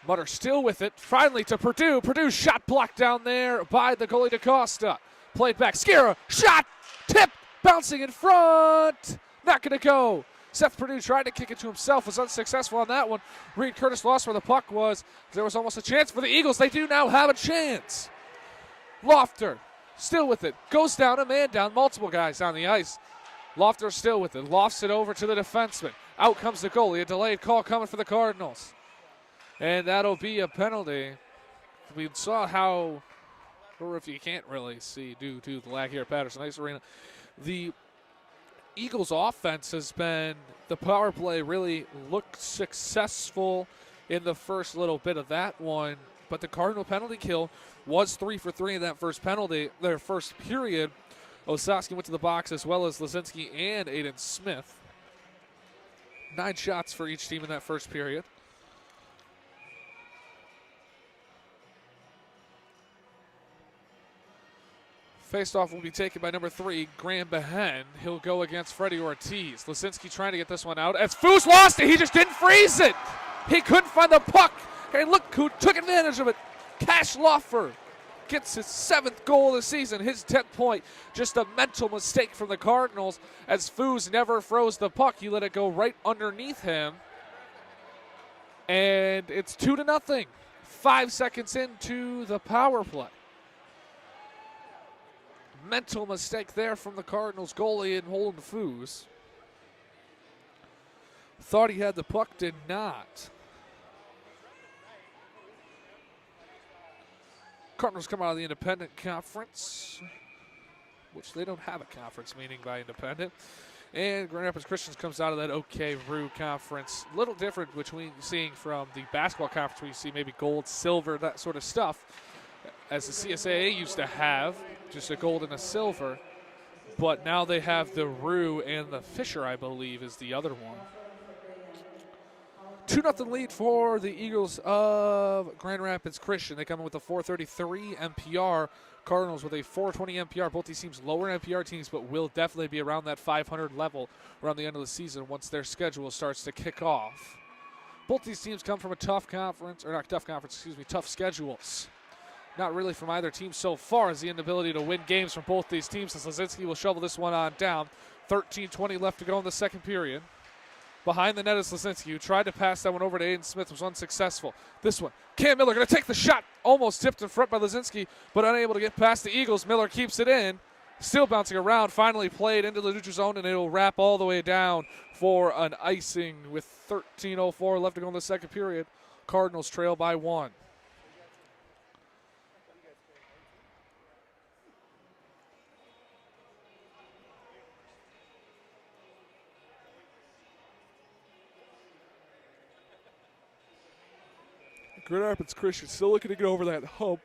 S1: Mutter still with it. Finally to Purdue. Purdue shot blocked down there by the goalie DaCosta. Played back. Skira. Shot. Tip. Bouncing in front. Not going to go. Seth Purdue tried to kick it to himself. Was unsuccessful on that one. Reed Curtis lost where the puck was. There was almost a chance for the Eagles. They do now have a chance. Lofter still with it. Goes down. A man down. Multiple guys on the ice. Lofter still with it. Lofts it over to the defenseman. Out comes the goalie. A delayed call coming for the Cardinals. And that'll be a penalty. We saw how, or if you can't really see due to the lag here at Patterson Ice Arena, the Eagles offense has been, the power play really looked successful in the first little bit of that one, but the Cardinal penalty kill was 3 for 3 in that first penalty, their first period. Osowski went to the box as well as Lazinski and Aiden Smith. 9 shots for each team in that first period. Faceoff will be taken by number 3, Graham Behen. He'll go against Freddie Ortiz. Lazinski trying to get this one out. As Foos lost it, he just didn't freeze it. He couldn't find the puck. Okay, look who took advantage of it. Cash Loffer gets his 7th goal of the season, his 10th point. Just a mental mistake from the Cardinals as Foos never froze the puck. He let it go right underneath him. And it's 2-0. 5 seconds into the power play. Mental mistake there from the Cardinals goalie and Holden Foos. Thought he had the puck, did not. Cardinals come out of the independent conference, which they don't have a conference meeting by independent. And Grand Rapids Christians comes out of that OK-Roo conference. A little different between seeing from the basketball conference where you see maybe gold, silver, that sort of stuff, as the CSAA used to have, just a gold and a silver. But now they have the Roo and the Fisher, I believe, is the other one. 2-0 lead for the Eagles of Grand Rapids Christian. They come in with a 433 MPR. Cardinals with a 420 MPR. Both these teams lower MPR teams, but will definitely be around that 500 level around the end of the season once their schedule starts to kick off. Both these teams come from a tough conference, or not tough conference, excuse me, tough schedules. Not really from either team so far as the inability to win games from both these teams, as Lazinski will shovel this one on down. 13:20 left to go in the second period. Behind the net is Lazinski, who tried to pass that one over to Aiden Smith, was unsuccessful. This one, Cam Miller going to take the shot. Almost tipped in front by Lazinski, but unable to get past the Eagles. Miller keeps it in. Still bouncing around, finally played into the neutral zone, and it'll wrap all the way down for an icing with 13:04 left to go in the second period. Cardinals trail by 1. Grand Rapids Christian still looking to get over that hump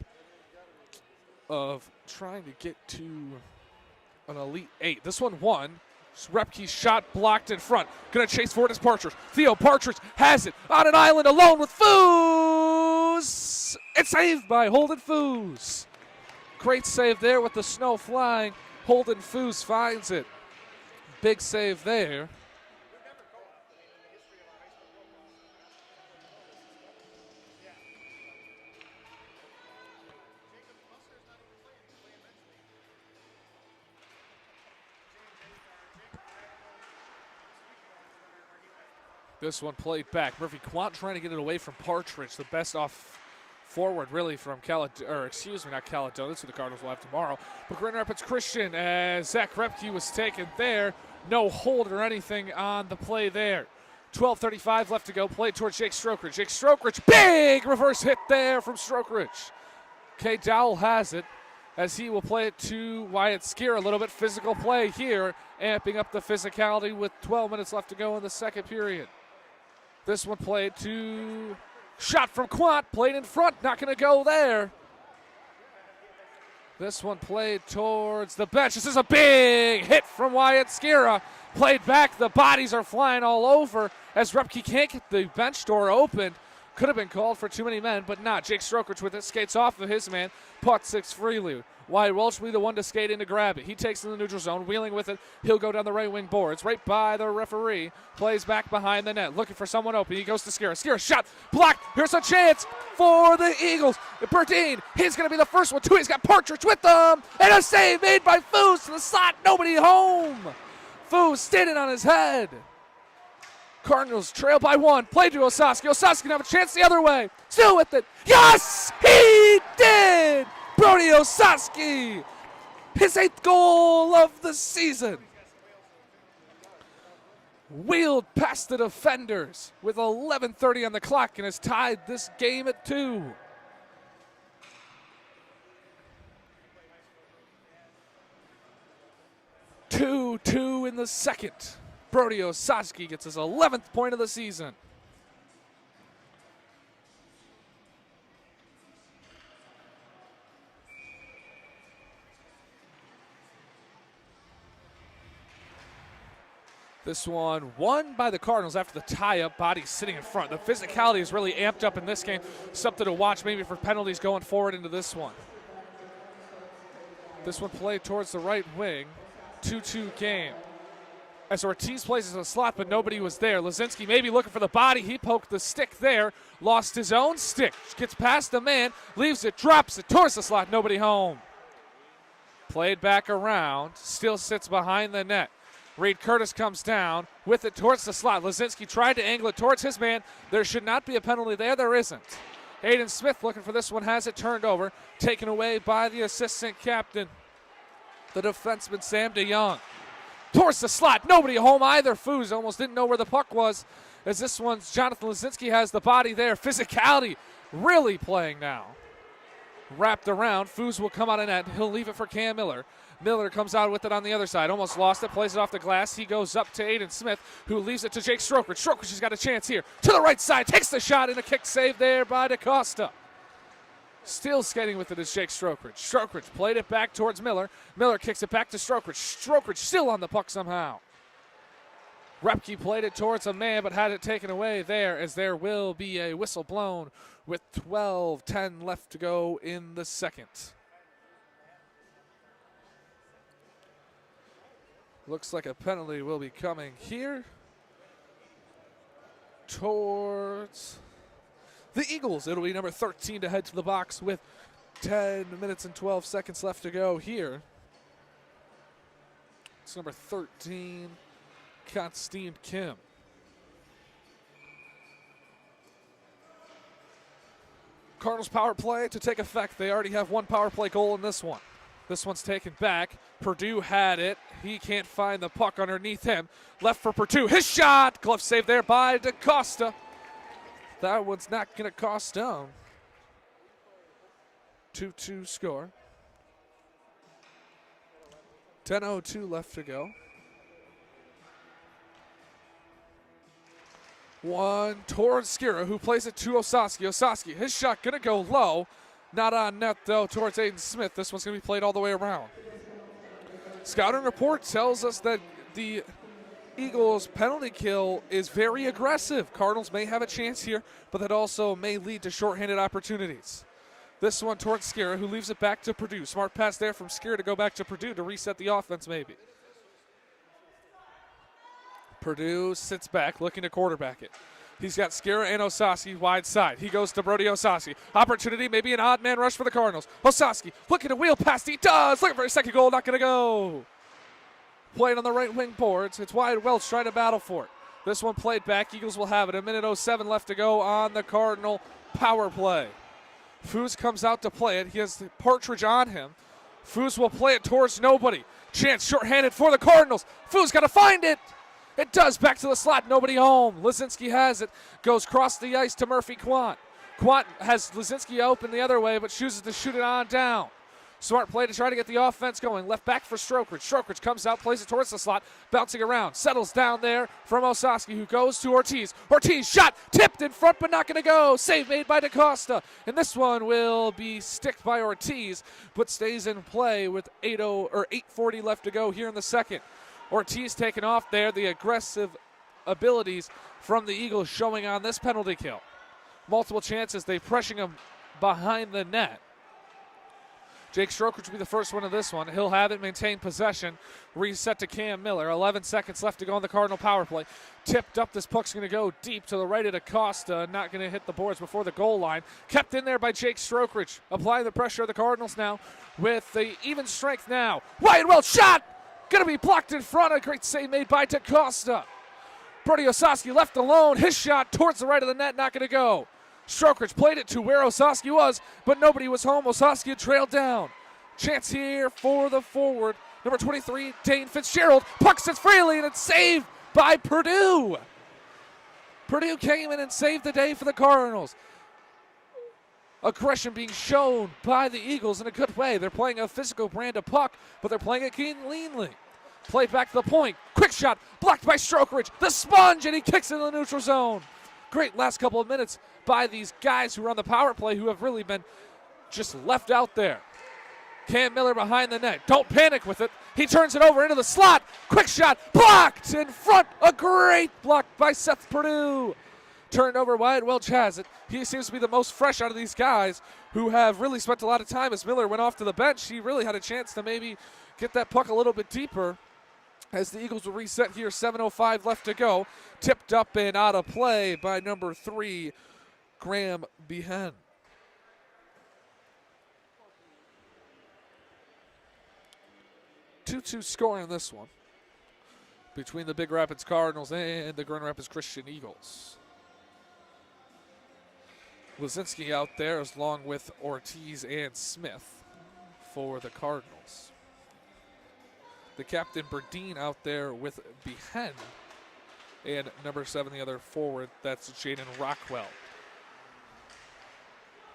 S1: of trying to get to an Elite 8. This one won. Repke's shot blocked in front. Going to chase for it is Partridge. Theo Partridge has it on an island alone with Foos. It's saved by Holden Foos. Great save there with the snow flying. Holden Foos finds it. Big save there. This one played back. Murphy Quant trying to get it away from Partridge, the best off forward really from Caledonia, not Caledonia, that's who the Cardinals will have tomorrow. But Grand Rapids Christian, as Zach Repke was taken there. No hold or anything on the play there. 12:35 left to go. Play towards Jake Strokeridge. Jake Strokeridge, big reverse hit there from Strokeridge. Kay Dowell has it as he will play it to Wyatt Skier. A little bit physical play here, amping up the physicality with 12 minutes left to go in the second period. This one played to shot from Quant, played in front, not going to go there. This one played towards the bench. This is a big hit from Wyatt Skira. Played back, the bodies are flying all over as Repke can't get the bench door open. Could have been called for too many men, but not. Jake Strokeridge with it, skates off of his man, putt 6 freely. Wyatt Welch will be the one to skate in to grab it. He takes it in the neutral zone, wheeling with it. He'll go down the right wing boards, right by the referee. Plays back behind the net, looking for someone open. He goes to Skira. Skira shot, blocked. Here's a chance for the Eagles. Burdine, he's going to be the first one too. He's got Partridge with them, and a save made by Foos to the slot. Nobody home. Foos standing on his head. Cardinals trail by 1. Play to Osaski. Osaski can have a chance the other way. Still with it. Yes, he did. Brody Osaski, his 8th goal of the season. Wheeled past the defenders with 11:30 on the clock and has tied this game at 2. Two in the second. Brody Osaski gets his 11th point of the season. This one won by the Cardinals after the tie-up. Bodies sitting in front. The physicality is really amped up in this game. Something to watch maybe for penalties going forward into this one. This one played towards the right wing. 2-2 game. as Ortiz places a slot, but nobody was there. Lazinski maybe looking for the body. He poked the stick there, lost his own stick, gets past the man, leaves it, drops it towards the slot, nobody home. Played back around, still sits behind the net. Reed Curtis comes down with it towards the slot. Lazinski tried to angle it towards his man. There should not be a penalty there. There isn't. Aiden Smith looking for this one, has it turned over, taken away by the assistant captain, the defenseman Sam DeYoung. Towards the slot, nobody home either. Foos almost didn't know where the puck was, as this one's Jonathan Lazinski has the body there. Physicality really playing now. Wrapped around, Foos will come out of net. He'll leave it for Cam Miller. Miller comes out with it on the other side. Almost lost it, plays it off the glass. He goes up to Aiden Smith, who leaves it to Jake Strokridge. Strokridge has got a chance here. To the right side, takes the shot, and a kick save there by DaCosta. Still skating with it is Jake Strokridge. Strokridge played it back towards Miller. Miller kicks it back to Strokridge. Strokridge still on the puck somehow. Repke played it towards a man, but had it taken away there, as there will be a whistle blown with 12:10 left to go in the second. Looks like a penalty will be coming here towards the Eagles. It'll be number 13 to head to the box with 10 minutes and 12 seconds left to go here. It's number 13, Constantine Kim. Cardinals power play to take effect. They already have one power play goal in this one. This one's taken back. Purdue had it. He can't find the puck underneath him. Left for Purdue. His shot. Glove save there by DaCosta. That one's not going to cost down. 2-2 score. 10:02 left to go. One towards Skira, who plays it to Osaski. Osaski, his shot going to go low. Not on net, though, towards Aiden Smith. This one's going to be played all the way around. Scouting report tells us that the Eagles' penalty kill is very aggressive. Cardinals may have a chance here, but that also may lead to shorthanded opportunities. This one towards Skira, who leaves it back to Purdue. Smart pass there from Skira to go back to Purdue to reset the offense maybe. Purdue sits back, looking to quarterback it. He's got Skira and Osaski wide side. He goes to Brody Osaski. Opportunity, maybe an odd man rush for the Cardinals. Osaski looking to wheel past. He does. Looking for a second goal. Not going to go. Played on the right wing boards. It's Wyatt Welch trying to battle for it. This one played back. Eagles will have it. 1:07 left to go on the Cardinal power play. Foos comes out to play it. He has the Partridge on him. Foos will play it towards nobody. Chance shorthanded for the Cardinals. Foos got to find it. It does, back to the slot, nobody home. Lazinski has it, goes across the ice to Murphy Quant. Quant has Lazinski open the other way, but chooses to shoot it on down. Smart play to try to get the offense going. Left back for Strokridge. Strokridge comes out, plays it towards the slot, bouncing around. Settles down there from Osaski, who goes to Ortiz. Ortiz, shot, tipped in front, but not going to go. Save made by DaCosta. And this one will be sticked by Ortiz, but stays in play with 8:40 left to go here in the second. Ortiz taking off there. The aggressive abilities from the Eagles showing on this penalty kill. Multiple chances. They pressing him behind the net. Jake Strokridge will be the first one of this one. He'll have it, maintain possession. Reset to Cam Miller. 11 seconds left to go on the Cardinal power play. Tipped up. This puck's going to go deep to the right of DaCosta. Not going to hit the boards before the goal line. Kept in there by Jake Strokridge. Applying the pressure of the Cardinals now with the even strength now. Wyatt Welch shot! Going to be blocked in front. A great save made by DaCosta. Brody Osaski left alone. His shot towards the right of the net. Not going to go. Strokridge played it to where Osaski was, but nobody was home. Osaski had trailed down. Chance here for the forward. Number 23, Dane Fitzgerald. Puck sits freely, and it's saved by Purdue. Purdue came in and saved the day for the Cardinals. Aggression being shown by the Eagles in a good way. They're playing a physical brand of puck, but they're playing it cleanly. Play back to the point. Quick shot, blocked by Strokridge. The sponge, and he kicks it in the neutral zone. Great last couple of minutes by these guys who are on the power play who have really been just left out there. Cam Miller behind the net. Don't panic with it. He turns it over into the slot. Quick shot, blocked in front. A great block by Seth Purdue. Turned over, Wyatt Welch has it. He seems to be the most fresh out of these guys who have really spent a lot of time. As Miller went off to the bench, he really had a chance to maybe get that puck a little bit deeper. as the Eagles will reset here. 7:05 left to go. Tipped up and out of play by number 3, Graham Behen. Two score in this one between the Big Rapids Cardinals and the Grand Rapids Christian Eagles. Lazinski out there along with Ortiz and Smith for the Cardinals. The captain Berdine out there with Behen, and number 7, the other forward, that's Jaden Rockwell.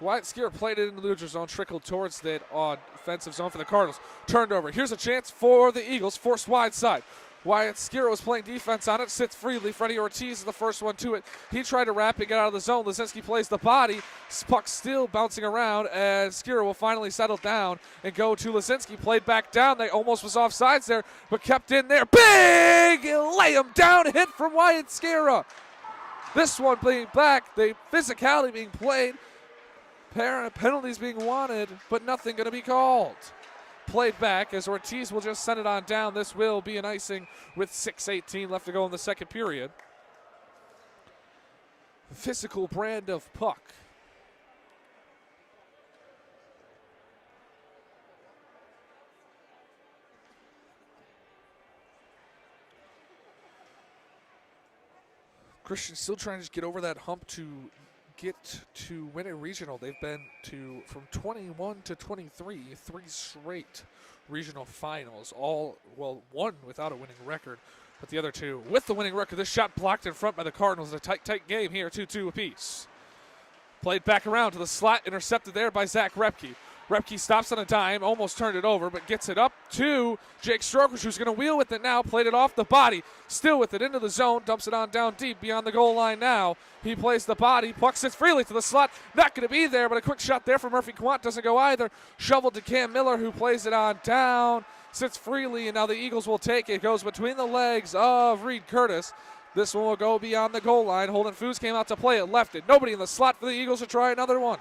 S1: Wyatt Skier played it in the neutral zone, trickled towards that offensive zone for the Cardinals. Turned over. Here's a chance for the Eagles, forced wide side. Wyatt Skier was playing defense on it, sits freely. Freddie Ortiz is the first one to it. He tried to wrap it, get out of the zone. Lazinski plays the body. Puck still bouncing around as Skier will finally settle down and go to Lazinski. Played back down. They almost was offsides there, but kept in there. Big lay him down hit from Wyatt Skier. This one being back, the physicality being played. Penalties being wanted, but nothing going to be called. Played back as Ortiz will just send it on down. This will be an icing with 6:18 left to go in the second period. Physical brand of puck. Christian still trying to just get over that hump to get to win a regional. They've been to from 21 to 23, 3 straight regional finals, all, well, one without a winning record, but the other 2 with the winning record. This shot blocked in front by the Cardinals. A tight game here, 2-2 apiece. Played back around to the slot, intercepted there by Zach Repke. Repke stops on a dime, almost turned it over, but gets it up to Jake Strokers, who's going to wheel with it now. Played it off the body, still with it into the zone, dumps it on down deep beyond the goal line now. He plays the body, puck sits freely to the slot. Not going to be there, but a quick shot there from Murphy Quant doesn't go either. Shoveled to Cam Miller, who plays it on down, sits freely, and now the Eagles will take it. Goes between the legs of Reed Curtis. This one will go beyond the goal line. Holden Foos came out to play it, left it. Nobody in the slot for the Eagles to try another one.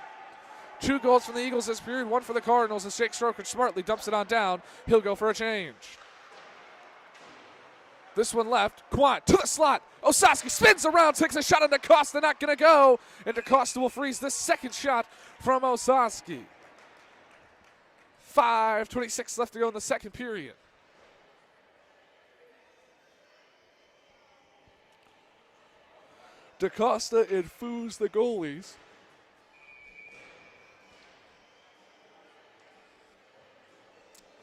S1: 2 goals from the Eagles this period, 1 for the Cardinals, as Jake Strokers smartly dumps it on down. He'll go for a change. This one left. Quant to the slot. Osaski spins around, takes a shot on DaCosta, not going to go. And DaCosta will freeze the second shot from Osaski. 5:26 left to go in the second period. DaCosta and Foos the goalies.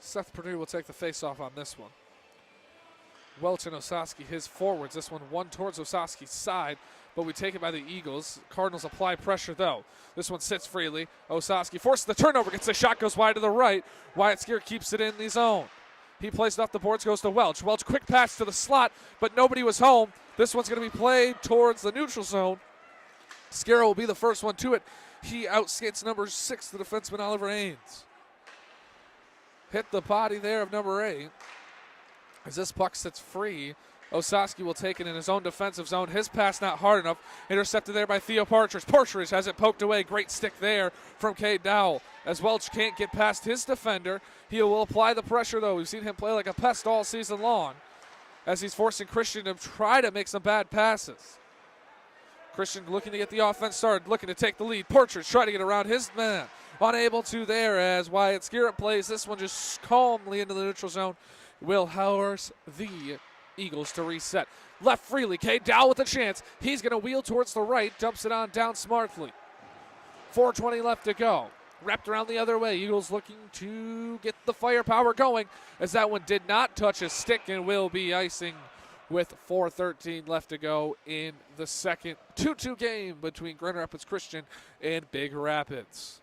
S1: Seth Perdue will take the face-off on this one. Welch and Osaski, his forwards. This one towards Osaski's side, but we take it by the Eagles. Cardinals apply pressure, though. This one sits freely. Osaski forces the turnover, gets the shot, goes wide to the right. Wyatt Skier keeps it in the zone. He plays it off the boards, goes to Welch. Welch, quick pass to the slot, but nobody was home. This one's going to be played towards the neutral zone. Skier will be the first one to it. He outskates number 6, the defenseman Oliver Haynes. Hit the body there of number 8. As this puck sits free, Osaski will take it in his own defensive zone. His pass not hard enough. Intercepted there by Theo Partridge. Partridge has it poked away. Great stick there from Cade Dowell. As Welch can't get past his defender, he will apply the pressure, though. We've seen him play like a pest all season long as he's forcing Christian to try to make some bad passes. Christian looking to get the offense started, looking to take the lead. Partridge trying to get around his man. Unable to there as Wyatt Skier plays this one just calmly into the neutral zone. Will Howers the Eagles to reset. Left freely, Cade Dowell with a chance. He's going to wheel towards the right, dumps it on down smartly. 4:20 left to go. Wrapped around the other way. Eagles looking to get the firepower going as that one did not touch his stick and will be icing with 4:13 left to go in the second 2-2 game between Grand Rapids Christian and Big Rapids.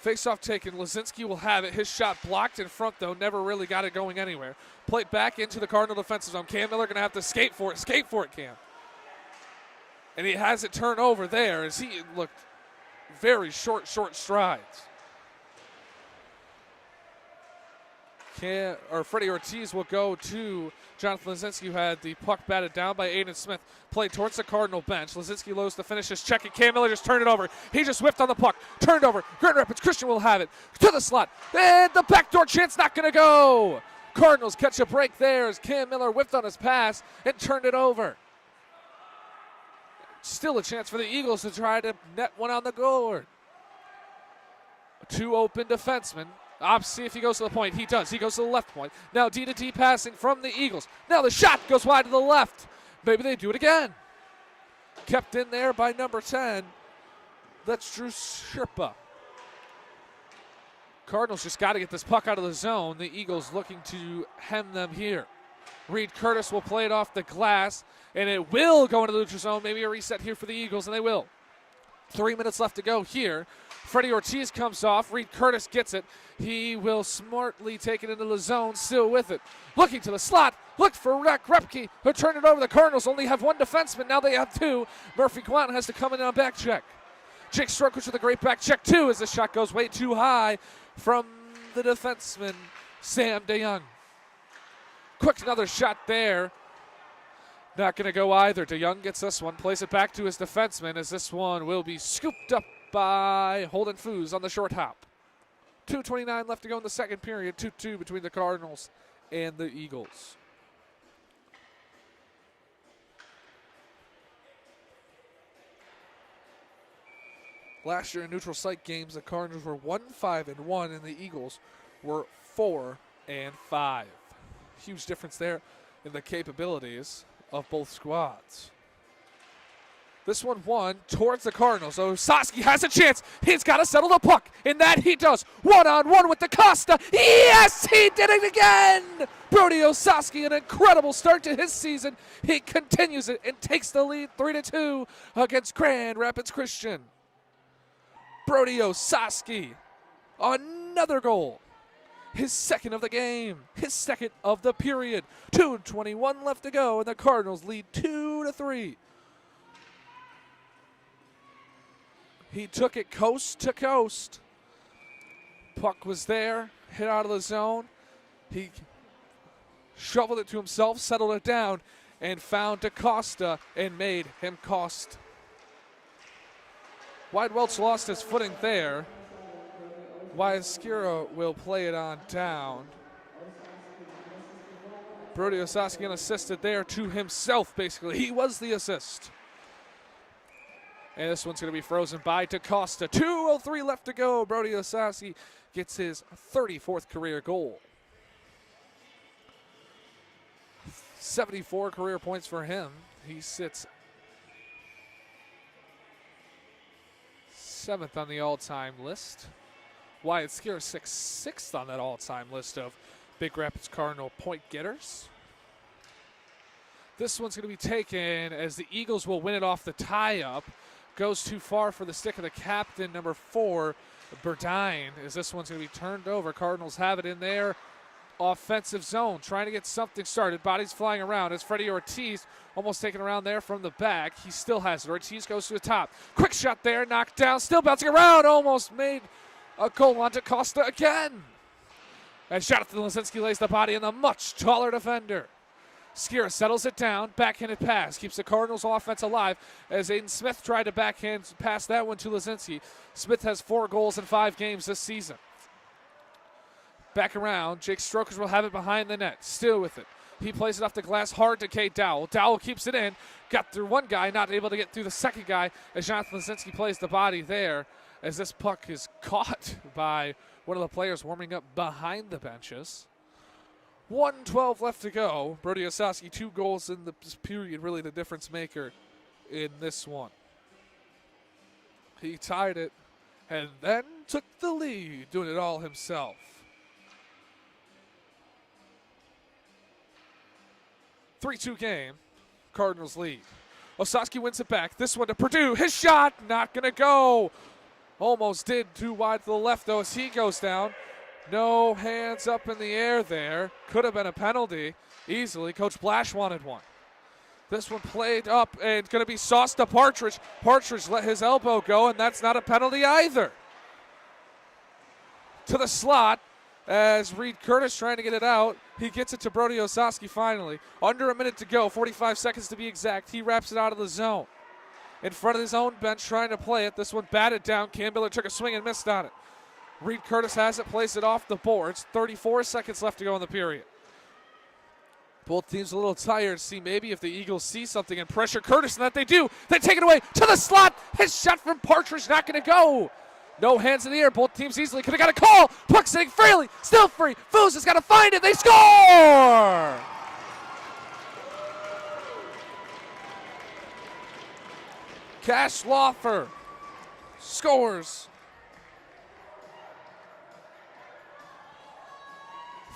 S1: Face-off taken. Lazinski will have it. His shot blocked in front, though. Never really got it going anywhere. Played back into the Cardinal defensive zone. Cam Miller going to have to skate for it. Skate for it, Cam. And he has it turn over there as he looked very short strides. Freddie Ortiz will go to Jonathan Lazinski, who had the puck batted down by Aiden Smith. Played towards the Cardinal bench. Lazinski lows to finish his check, and Cam Miller just turned it over. He just whipped on the puck. Turned over. Grand Rapids Christian will have it. To the slot. And the backdoor chance not going to go. Cardinals catch a break there as Cam Miller whipped on his pass and turned it over. Still a chance for the Eagles to try to net one on the board. Two open defensemen. See if he goes to the point. He does. He goes to the left point. Now D-to-D passing from the Eagles. Now the shot goes wide to the left. Maybe they do it again. Kept in there by number 10. That's Drew Sherpa. Cardinals just got to get this puck out of the zone. The Eagles looking to hem them here. Reed Curtis will play it off the glass, and it will go into the neutral zone. Maybe a reset here for the Eagles, and they will. 3 minutes left to go here. Freddie Ortiz comes off. Reed Curtis gets it. He will smartly take it into the zone, still with it. Looking to the slot. Look for Rack Repke, who turned it over. The Cardinals only have one defenseman. Now they have two. Murphy Guan has to come in on a back check. Jake Strokich with a great back check, too, as the shot goes way too high from the defenseman, Sam DeYoung. Quick, another shot there. Not going to go either. DeYoung gets this one, plays it back to his defenseman, as this one will be scooped up by Holden Foos on the short hop. 2:29 left to go in the second period. 2-2 between the Cardinals and the Eagles. Last year in neutral site games, the Cardinals were 1-5-1, and the Eagles were 4-5. Huge difference there in the capabilities of both squads. This one won towards the Cardinals. So Saski has a chance. He's got to settle the puck. And that he does. One-on-one with DaCosta. Yes, he did it again. Brody Osaski, an incredible start to his season. He continues it and takes the lead 3-2 against Grand Rapids Christian. Brody Osaski, another goal. His second of the game. His second of the period. 2:21 left to go, and the Cardinals lead 2-3. He took it coast to coast. Puck was there, hit out of the zone. He shoveled it to himself, settled it down, and found DaCosta and made him cost. Wyatt Welch lost his footing there. Wyaskira will play it on down. Brody Osaski assisted there to himself, basically. He was the assist. And this one's going to be frozen by DaCosta. 2:03 left to go. Brody Osaski gets his 34th career goal. 74 career points for him. He sits 7th on the all-time list. Wyatt Skira sixth on that all-time list of Big Rapids Cardinal point getters. This one's going to be taken as the Eagles will win it off the tie-up. Goes too far for the stick of the captain, number 4, Burdine, as this one's going to be turned over. Cardinals have it in their offensive zone, trying to get something started. Bodies flying around as Freddie Ortiz almost taken around there from the back. He still has it. Ortiz goes to the top. Quick shot there, knocked down, still bouncing around, almost made a goal on DaCosta again. And Jonathan Lazinski lays the body on the much taller defender. Skira settles it down, backhanded pass, keeps the Cardinals offense alive as Aiden Smith tried to backhand pass that one to Lazinski. Smith has 4 goals in 5 games this season. Back around, Jake Strokers will have it behind the net, still with it. He plays it off the glass hard to Kate Dowell. Dowell keeps it in, got through one guy, not able to get through the second guy as Jonathan Lazinski plays the body there as this puck is caught by one of the players warming up behind the benches. 1:12 left to go. Brody Osaski, 2 goals in this period, really the difference maker in this one. He tied it and then took the lead, doing it all himself. 3-2 game, Cardinals lead. Osaski wins it back. This one to Purdue. His shot, not going to go. Almost did, too wide to the left, though, as he goes down. No hands up in the air there. Could have been a penalty easily. Coach Blash wanted one. This one played up and going to be sauced to Partridge. Partridge let his elbow go, and that's not a penalty either. To the slot. as Reed Curtis trying to get it out. He gets it to Brody Osowski finally. Under a minute to go, 45 seconds to be exact. He wraps it out of the zone. In front of his own bench trying to play it. This one batted down. Cam Miller took a swing and missed on it. Reed Curtis has it, plays it off the boards. 34 seconds left to go in the period. Both teams a little tired. See maybe if the Eagles see something and pressure Curtis, and that they do. They take it away to the slot. His shot from Partridge not going to go. No hands in the air. Both teams easily could have got a call. Puck sitting freely. Still free. Foos has got to find it. They score! Cash Lawfer scores.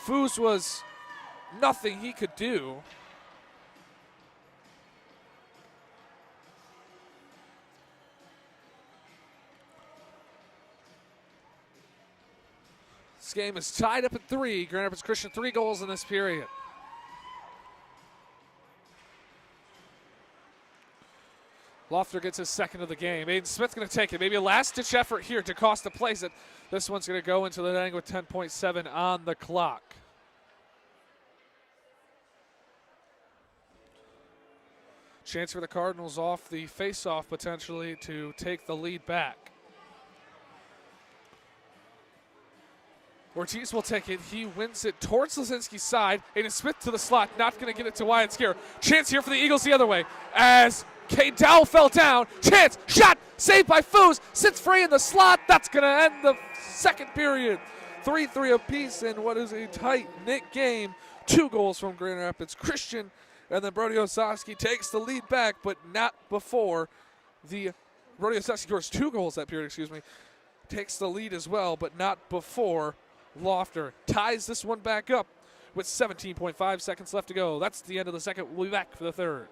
S1: Foos was nothing he could do. This game is tied up at 3. Grand Rapids Christian 3 goals in this period. Lofter gets his second of the game. Aiden Smith's going to take it. Maybe a last-ditch effort here. DaCosta plays it. This one's going to go into the net with 10.7 on the clock. Chance for the Cardinals off the face-off potentially to take the lead back. Ortiz will take it. He wins it towards Lazinski's side. Aiden Smith to the slot. Not going to get it to Wyatt Skier. Chance here for the Eagles the other way as Cade Dowell fell down. Chance, shot, saved by Foos. Sits free in the slot. That's going to end the second period. 3-3 apiece in what is a tight-knit game. 2 goals from Grand Rapids Christian. And then Brody Osowski takes the lead back, but not before the Brody Osowski scores 2 goals that period, takes the lead as well, but not before Lofter ties this one back up with 17.5 seconds left to go. That's the end of the second. We'll be back for the third.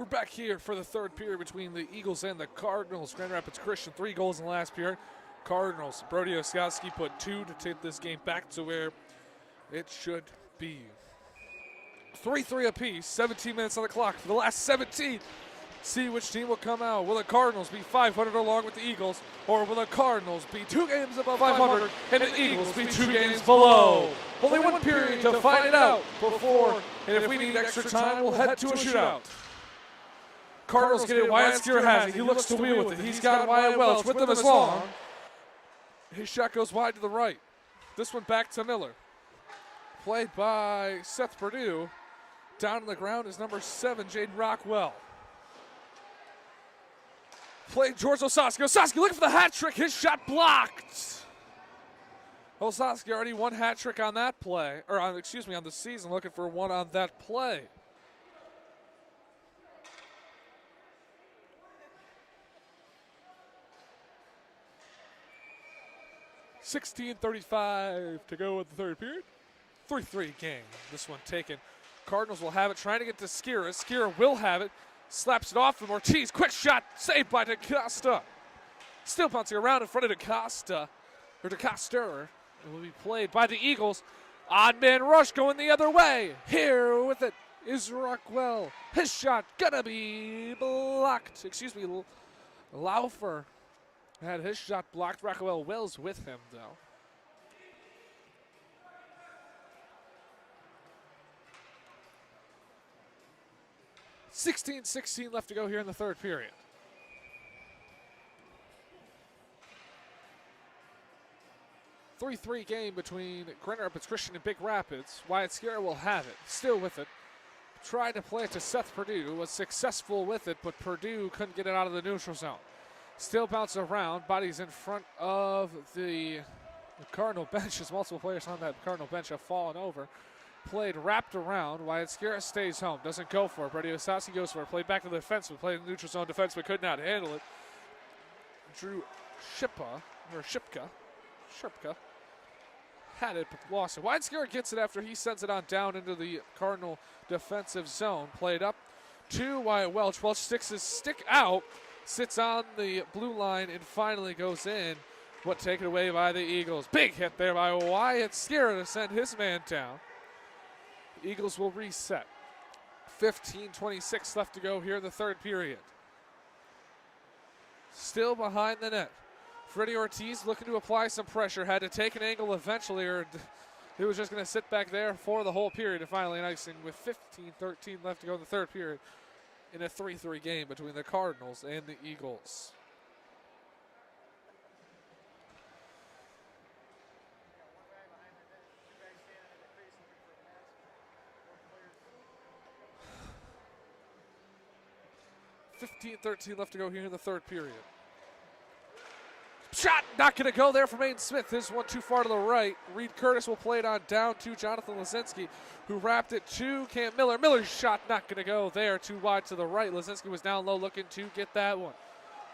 S1: We're back here for the third period between the Eagles and the Cardinals. Grand Rapids Christian, 3 goals in the last period. Cardinals, Brody Oskowski put 2 to take this game back to where it should be. 3-3 apiece, 17 minutes on the clock for the last 17. See which team will come out. Will the Cardinals be 500 along with the Eagles, or will the Cardinals be 2 games above 500 and the Eagles be 2 games below? Only one period to find it out before, and if we need extra time, we'll head to a shootout. Cardinals get it. Wyatt Skier has it. He looks to wheel with it. He's got Wyatt Welch with him as long. His shot goes wide to the right. This one back to Miller. Played by Seth Purdue. Down on the ground is number 7, Jaden Rockwell. Played George Osowski. Osowski looking for the hat trick. His shot blocked. Osowski already 1 hat trick on that play, or on the season, looking for 1 on that play. $16:35 to go with the third period. 3-3 game. This one taken. Cardinals will have it, trying to get to Skira. Skira will have it. Slaps it off from Ortiz. Quick shot, saved by DaCosta. Still bouncing around in front of DaCosta. It will be played by the Eagles. Odd man rush going the other way. Here with it is Rockwell. His shot gonna be blocked. Laufer had his shot blocked. Rockwell Wells with him, though. $16-16 left to go here in the third period. A 3-3 game between Grand Rapids Christian and Big Rapids. Wyatt Skier will have it. Still with it. Tried to play it to Seth Purdue. Was successful with it, but Purdue couldn't get it out of the neutral zone. Still bounces around. Bodies in front of the Cardinal bench as multiple players on that Cardinal bench have fallen over. Played wrapped around. Wyatt Skier stays home. Doesn't go for it. Brady Osowski goes for it. Played back to the defenseman. Played in the neutral zone defense, but could not handle it. Drew Shipka had it, but lost it. Wyatt Skier gets it after he sends it on down into the Cardinal defensive zone. Played up to Wyatt Welch. Welch sticks his stick out. Sits on the blue line and finally goes in, but taken away by the Eagles. Big hit there by Wyatt Skier to send his man down. The Eagles will reset. 15:26 left to go here in the third period. Still behind the net. Freddie Ortiz looking to apply some pressure. Had to take an angle eventually, or he was just going to sit back there for the whole period. And finally an icing with 15:13 left to go in the third period, in a 3-3 game between the Cardinals and the Eagles. $15-13 left to go here in the third period. Shot not going to go there from Aiden Smith. This one too far to the right. Reed Curtis will play it on down to Jonathan Lazinski, who wrapped it to Cam Miller. Miller's shot not going to go there, too wide to the right. Lazinski was down low looking to get that one.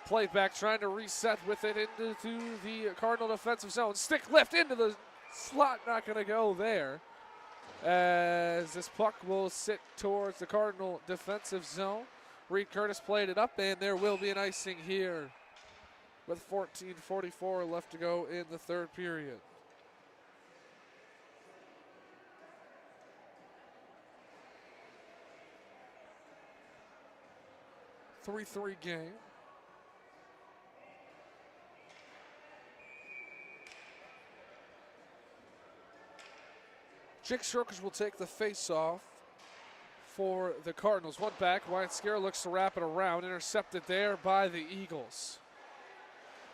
S1: Played back, trying to reset with it into the Cardinal defensive zone. Stick lift into the slot, not going to go there. As this puck will sit towards the Cardinal defensive zone. Reed Curtis played it up, and there will be an icing here with 14:44 left to go in the third period. A 3-3 game. Jake Shirkers will take the face-off for the Cardinals. One back. Wyatt Skier looks to wrap it around. Intercepted there by the Eagles.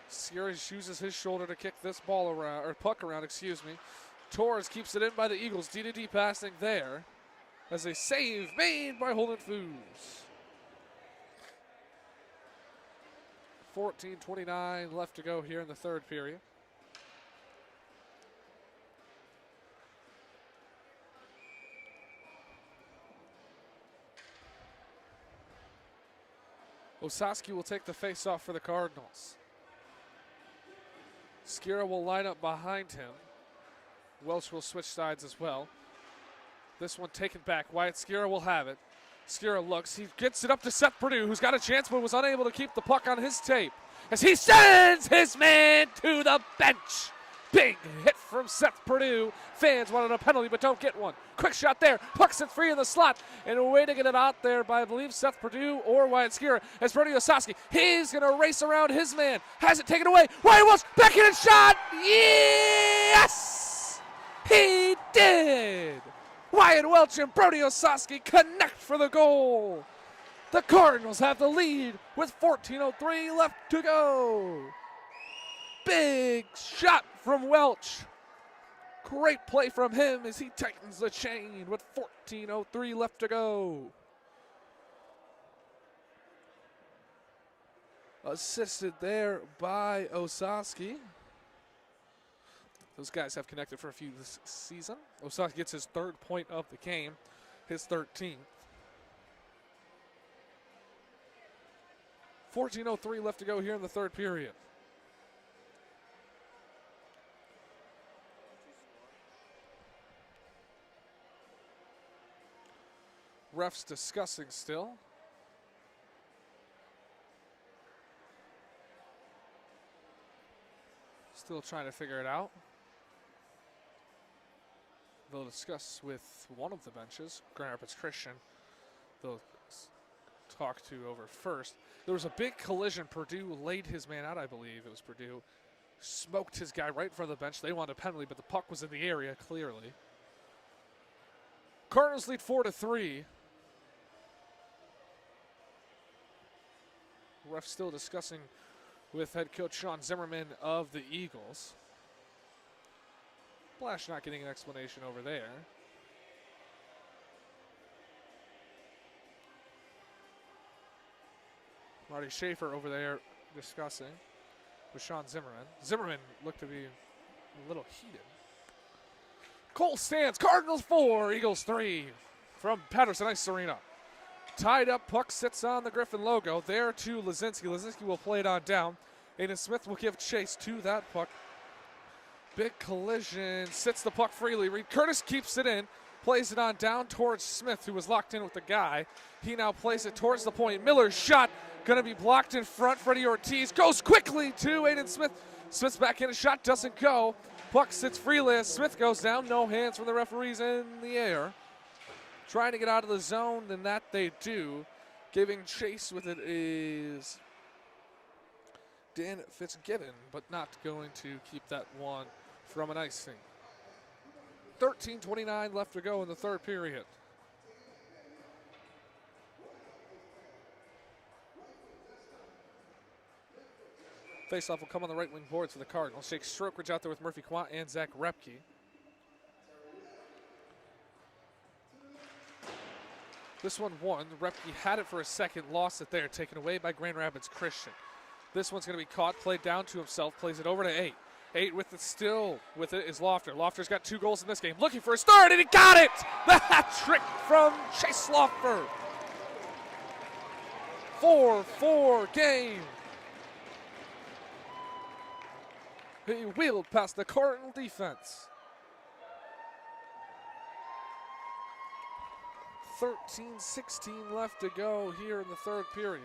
S1: Skier uses his shoulder to kick this ball around, or puck around, excuse me. Torres keeps it in by the Eagles. D-to-D passing there as a save made by Holden Foos. 14:29 left to go here in the third period. Osowski will take the face-off for the Cardinals. Skira will line up behind him. Welch will switch sides as well. This one taken back. Wyatt Skira will have it. Skira looks. He gets it up to Seth Perdue, who's got a chance but was unable to keep the puck on his tape as he sends his man to the bench. Big hit from Seth Perdue. Fans wanted a penalty but don't get one. Quick shot there. Puck's it free in the slot. And a way to get it out there by, I believe, Seth Perdue or Wyatt Skira as Brody Osowski. He's going to race around his man. Has it taken away. Wyatt Welch, backhand shot. Yes! He did! Wyatt Welch and Brody Osowski connect for the goal. The Cardinals have the lead with 14:03 left to go. Big shot from Welch. Great play from him as he tightens the chain with 14:03 left to go. Assisted there by Osowski. Those guys have connected for a few this season. Osowski gets his 3rd point of the game, his 13th. 14:03 left to go here in the 3rd period. Refs discussing still. Still trying to figure it out. They'll discuss with one of the benches, Grand Rapids Christian. They'll talk to over first. There was a big collision. Purdue laid his man out, I believe. It was Purdue. Smoked his guy right in front of the bench. They wanted a penalty, but the puck was in the area, clearly. Cardinals lead 4-3. Ref still discussing with head coach Sean Zimmerman of the Eagles. Blash not getting an explanation over there. Marty Schaefer over there discussing with Sean Zimmerman. Zimmerman looked to be a little heated. Cole stands, Cardinals 4, Eagles 3 from Patterson Ice Arena. Tied up, puck sits on the Griffin logo. There to Lazinski. Lazinski will play it on down. Aiden Smith will give chase to that puck. Big collision, sits the puck freely. Reed Curtis keeps it in, plays it on down towards Smith, who was locked in with the guy. He now plays it towards the point. Miller's shot going to be blocked in front. Freddie Ortiz goes quickly to Aiden Smith. Smith's back in, a shot doesn't go. Puck sits freely as Smith goes down. No hands from the referees in the air. Trying to get out of the zone, and that they do. Giving chase with it is Dan Fitzgibbon, but not going to keep that one from an icing. 13:29 left to go in the 3rd period. Faceoff will come on the right wing boards for the Cardinals. Jake Strokridge out there with Murphy Quant and Zach Repke. This one won. Repke had it for a second, lost it there, taken away by Grand Rapids Christian. This one's going to be caught, played down to himself, plays it over to 8. 8 with it, still with it is Lofter. Lofter's got 2 goals in this game, looking for his 3rd, and he got it! The hat trick from Chase Lofter. 4-4 game. He wheeled past the Cardinal defense. 13:16 left to go here in the 3rd period.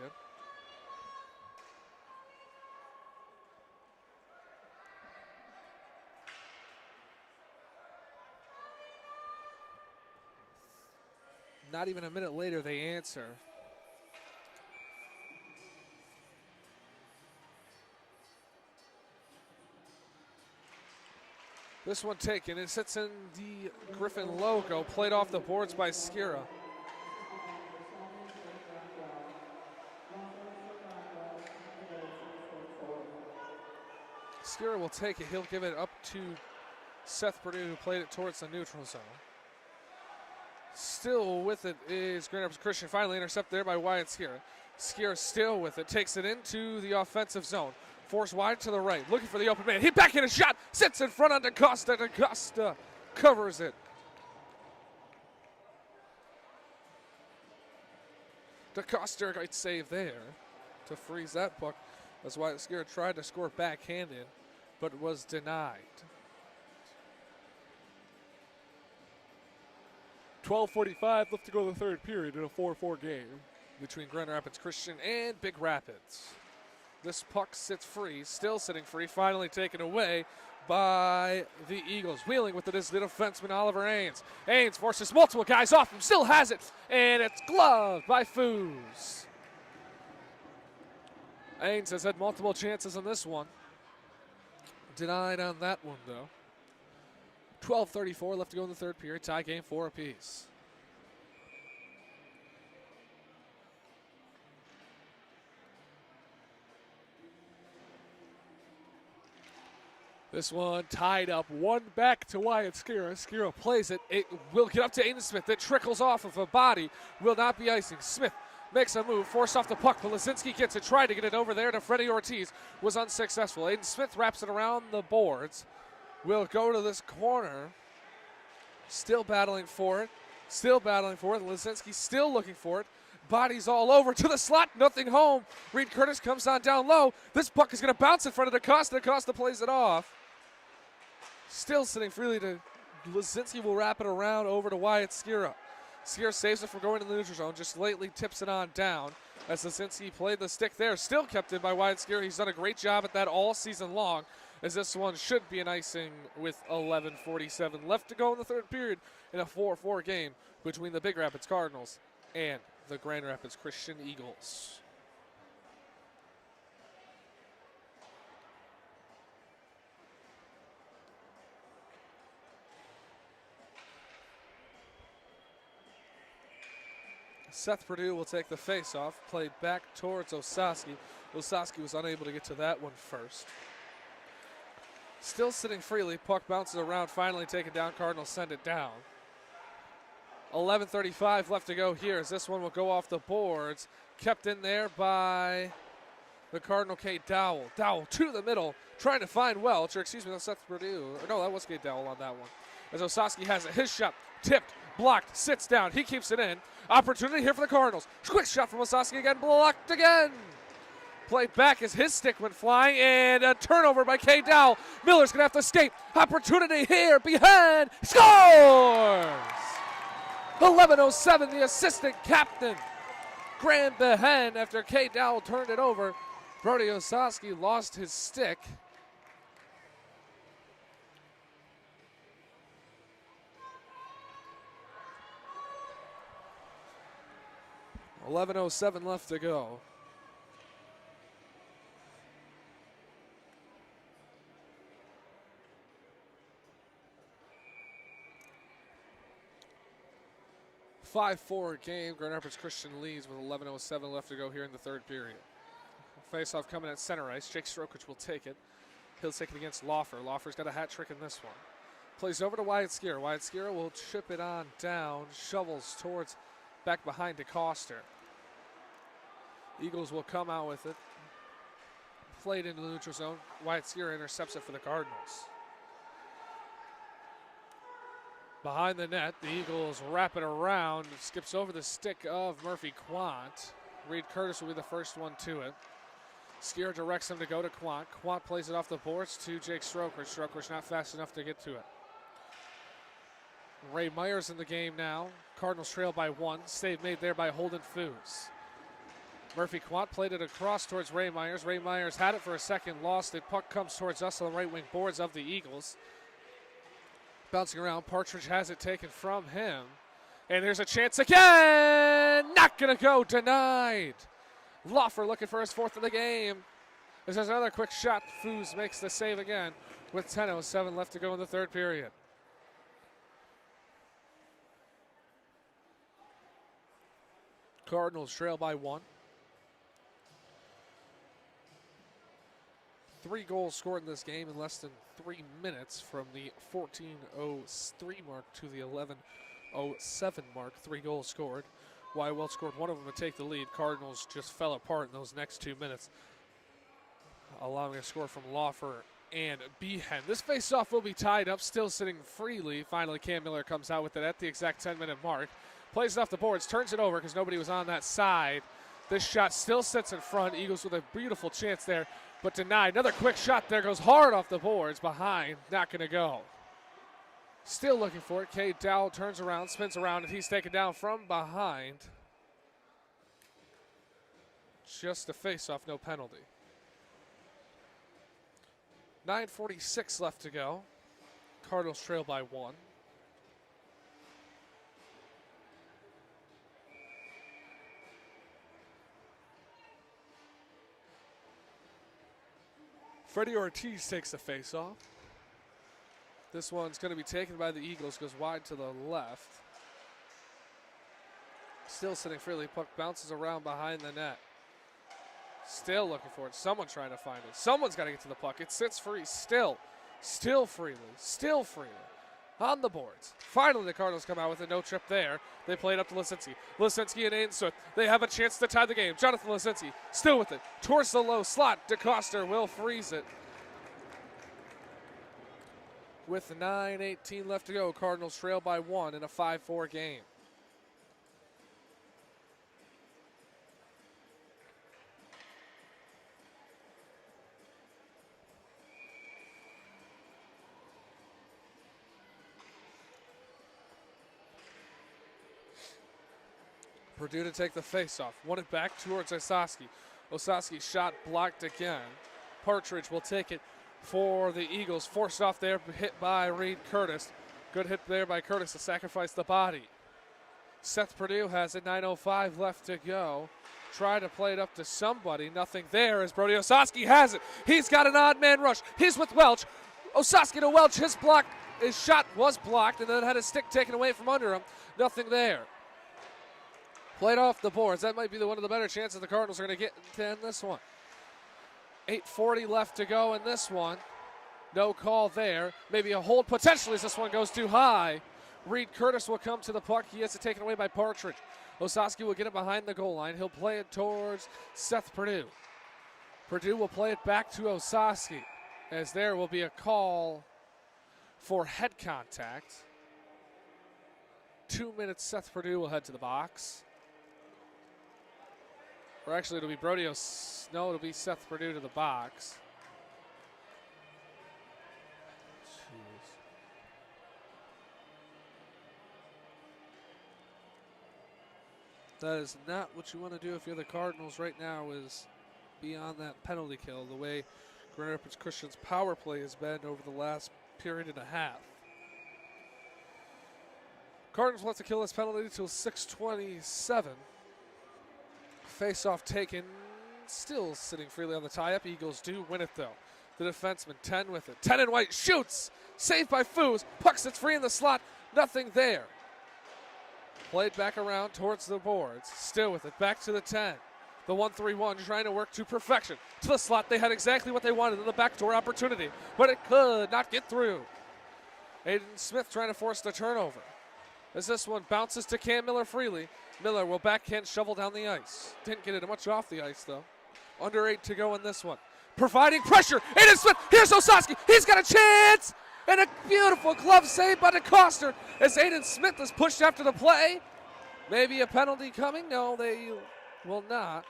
S1: Not even a minute later, they answer. This one taken. It sits in the Griffin logo, played off the boards by Skira. Skira will take it. He'll give it up to Seth Perdue, who played it towards the neutral zone. Still with it is Grand Rapids Christian, finally intercepted there by Wyatt Skira. Skira still with it, takes it into the offensive zone. Forced wide to the right, looking for the open man. He back in a shot, sits in front of DaCosta. DaCosta covers it. DaCosta, great save there to freeze that puck as Wyatt Skira tried to score backhanded, but was denied. 12:45 left to go in the third period in a 4-4 game between Grand Rapids Christian and Big Rapids. This puck sits free, still sitting free, finally taken away by the Eagles. Wheeling with it is the defenseman Oliver Ains. Ains forces multiple guys off him, still has it, and it's gloved by Foos. Ains has had multiple chances on this one. Denied on that one, though. 12:34 left to go in the third period. Tie game 4 apiece. This one tied up, one back to Wyatt Skira. Skira plays it. It will get up to Aiden Smith. It trickles off of a body. Will not be icing. Smith makes a move, forced off the puck, but Lazinski gets it, tried to get it over there to Freddie Ortiz. Was unsuccessful. Aiden Smith wraps it around the boards. Will go to this corner. Still battling for it. Still battling for it. Lazinski still looking for it. Bodies all over to the slot. Nothing home. Reed Curtis comes on down low. This puck is going to bounce in front of DaCosta. DaCosta plays it off. Still sitting freely to Lazinski. Will wrap it around over to Wyatt Skira. Skira saves it from going in the neutral zone. Just lately tips it on down as Lazinski played the stick there. Still kept in by Wyatt Skira. He's done a great job at that all season long, as this one should be an icing with 11:47 left to go in the third period in a 4-4 game between the Big Rapids Cardinals and the Grand Rapids Christian Eagles. Seth Perdue will take the face-off, play back towards Osaski. Osaski was unable to get to that one first. Still sitting freely, puck bounces around, finally taken down. Cardinals send it down. 11:35 left to go here as this one will go off the boards. Kept in there by the Cardinal Kate Dowell. Dowell to the middle, trying to find Welch, or excuse me, that's Seth Perdue. No, that was Kate Dowell on that one. As Osaski has it, his shot, tipped, blocked, sits down, he keeps it in. Opportunity here for the Cardinals. Quick shot from Osaski again, blocked again. Played back as his stick went flying, and a turnover by Kay Dowell. Miller's going to have to escape. Opportunity here, behind, scores! 11:07, the assistant captain. Graham Behen, after Kay Dowell turned it over. Brody Osaski lost his stick. $11:07 left to go. A 5-4 game. Grand Rapids Christian leads with 11:07 left to go here in the third period. Face-off coming at center ice. Jake Strokich will take it. He'll take it against Lawfer. Lawfer's got a hat trick in this one. Plays over to Wyatt Skira. Wyatt Skira will chip it on down. Shovels towards back behind DeCoster. Eagles will come out with it. Played into the neutral zone. Wyatt Skira intercepts it for the Cardinals. Behind the net, the Eagles wrap it around. It skips over the stick of Murphy Quant. Reed Curtis will be the first one to it. Skira directs him to go to Quant. Quant plays it off the boards to Jake Stroker. Stroker's not fast enough to get to it. Ray Myers in the game now. Cardinals trail by 1. Save made there by Holden Foos. Murphy Quant played it across towards Ray Myers. Ray Myers had it for a second, lost it. Puck comes towards us on the right wing boards of the Eagles. Bouncing around, Partridge has it taken from him. And there's a chance again! Not gonna go, denied. Lawfer looking for his 4th of the game. There's another quick shot. Foos makes the save again with 10:07 left to go in the third period. Cardinals trail by 1. 3 goals scored in this game in less than 3 minutes, from the 14:03 mark to the 11:07 mark. 3 goals scored. Wyatt Welch scored one of them to take the lead. Cardinals just fell apart in those next 2 minutes, allowing a score from Lawfer and Behan. This faceoff will be tied up, still sitting freely. Finally, Cam Miller comes out with it at the exact 10-minute mark. Plays it off the boards, turns it over because nobody was on that side. This shot still sits in front. Eagles with a beautiful chance there, but denied. Another quick shot there, goes hard off the boards, behind, not going to go. Still looking for it. Cade Dowell turns around, spins around, and he's taken down from behind. Just a face-off, no penalty. 9:46 left to go. Cardinals trail by 1. Freddie Ortiz takes the face-off. This one's going to be taken by the Eagles, goes wide to the left. Still sitting freely, puck bounces around behind the net. Still looking for it, someone trying to find it. Someone's got to get to the puck. It sits free, still freely, on the boards. Finally, the Cardinals come out with a no trip there. They play it up to Lisinski. Lisinski and Aiden Smith. They have a chance to tie the game. Jonathan Lisinski still with it. Towards the low slot. DeCoster will freeze it. With 9:18 left to go, Cardinals trail by 1 in a 5-4 game. Purdue to take the face-off. Won it back towards Osaski. Osaski's shot blocked again. Partridge will take it for the Eagles. Forced off there, hit by Reed Curtis. Good hit there by Curtis to sacrifice the body. Seth Purdue has it, 9:05 left to go. Try to play it up to somebody. Nothing there as Brody Osaski has it. He's got an odd man rush. He's with Welch. Osaski to Welch. His shot was blocked and then had his stick taken away from under him. Nothing there. Played off the boards. That might be one of the better chances the Cardinals are going to get to end this one. 8:40 left to go in this one. No call there. Maybe a hold potentially as this one goes too high. Reed Curtis will come to the puck. He has it taken away by Partridge. Osaski will get it behind the goal line. He'll play it towards Seth Purdue. Purdue will play it back to Osaski as there will be a call for head contact. 2 minutes, Seth Purdue will head to the box. Or actually, it'll be it'll be Seth Purdue to the box. Jeez. That is not what you want to do if you're the Cardinals right now, is be on that penalty kill, the way Grand Rapids Christian's power play has been over the last period and a half. Cardinals want to kill this penalty until 6:27. Face-off taken, still sitting freely on the tie-up. Eagles do win it, though. The defenseman, 10 with it. 10 in white, shoots! Saved by Foos. Puck sits free in the slot. Nothing there. Played back around towards the boards. Still with it, back to the 10. The 1-3-1 trying to work to perfection. To the slot, they had exactly what they wanted in the backdoor opportunity, but it could not get through. Aiden Smith trying to force the turnover. As this one bounces to Cam Miller freely. Miller will backhand shovel down the ice. Didn't get it much off the ice, though. Under 8 to go in this one. Providing pressure. Aiden Smith. Here's Osaski. He's got a chance. And a beautiful glove save by DeCoster as Aiden Smith is pushed after the play. Maybe a penalty coming. No, they will not.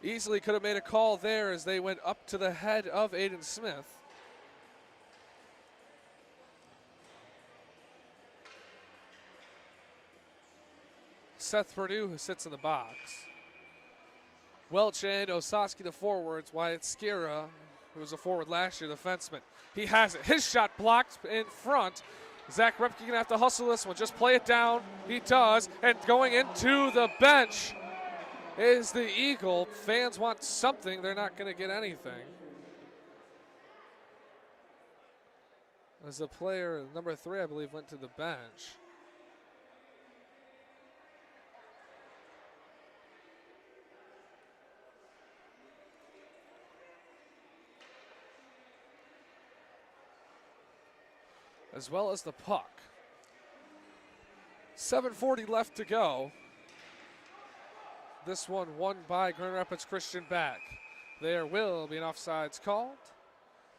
S1: Easily could have made a call there as they went up to the head of Aiden Smith. Seth Purdue, who sits in the box. Welch and Osaski, the forwards. Wyatt Skira, who was a forward last year, the defenseman. He has it. His shot blocked in front. Zach Repke going to have to hustle this one. Just play it down. He does. And going into the bench is the Eagle. Fans want something. They're not going to get anything. As the player, number 3, I believe, went to the bench. As well as the puck. 7:40 left to go. This one won by Grand Rapids Christian back. There will be an offsides called.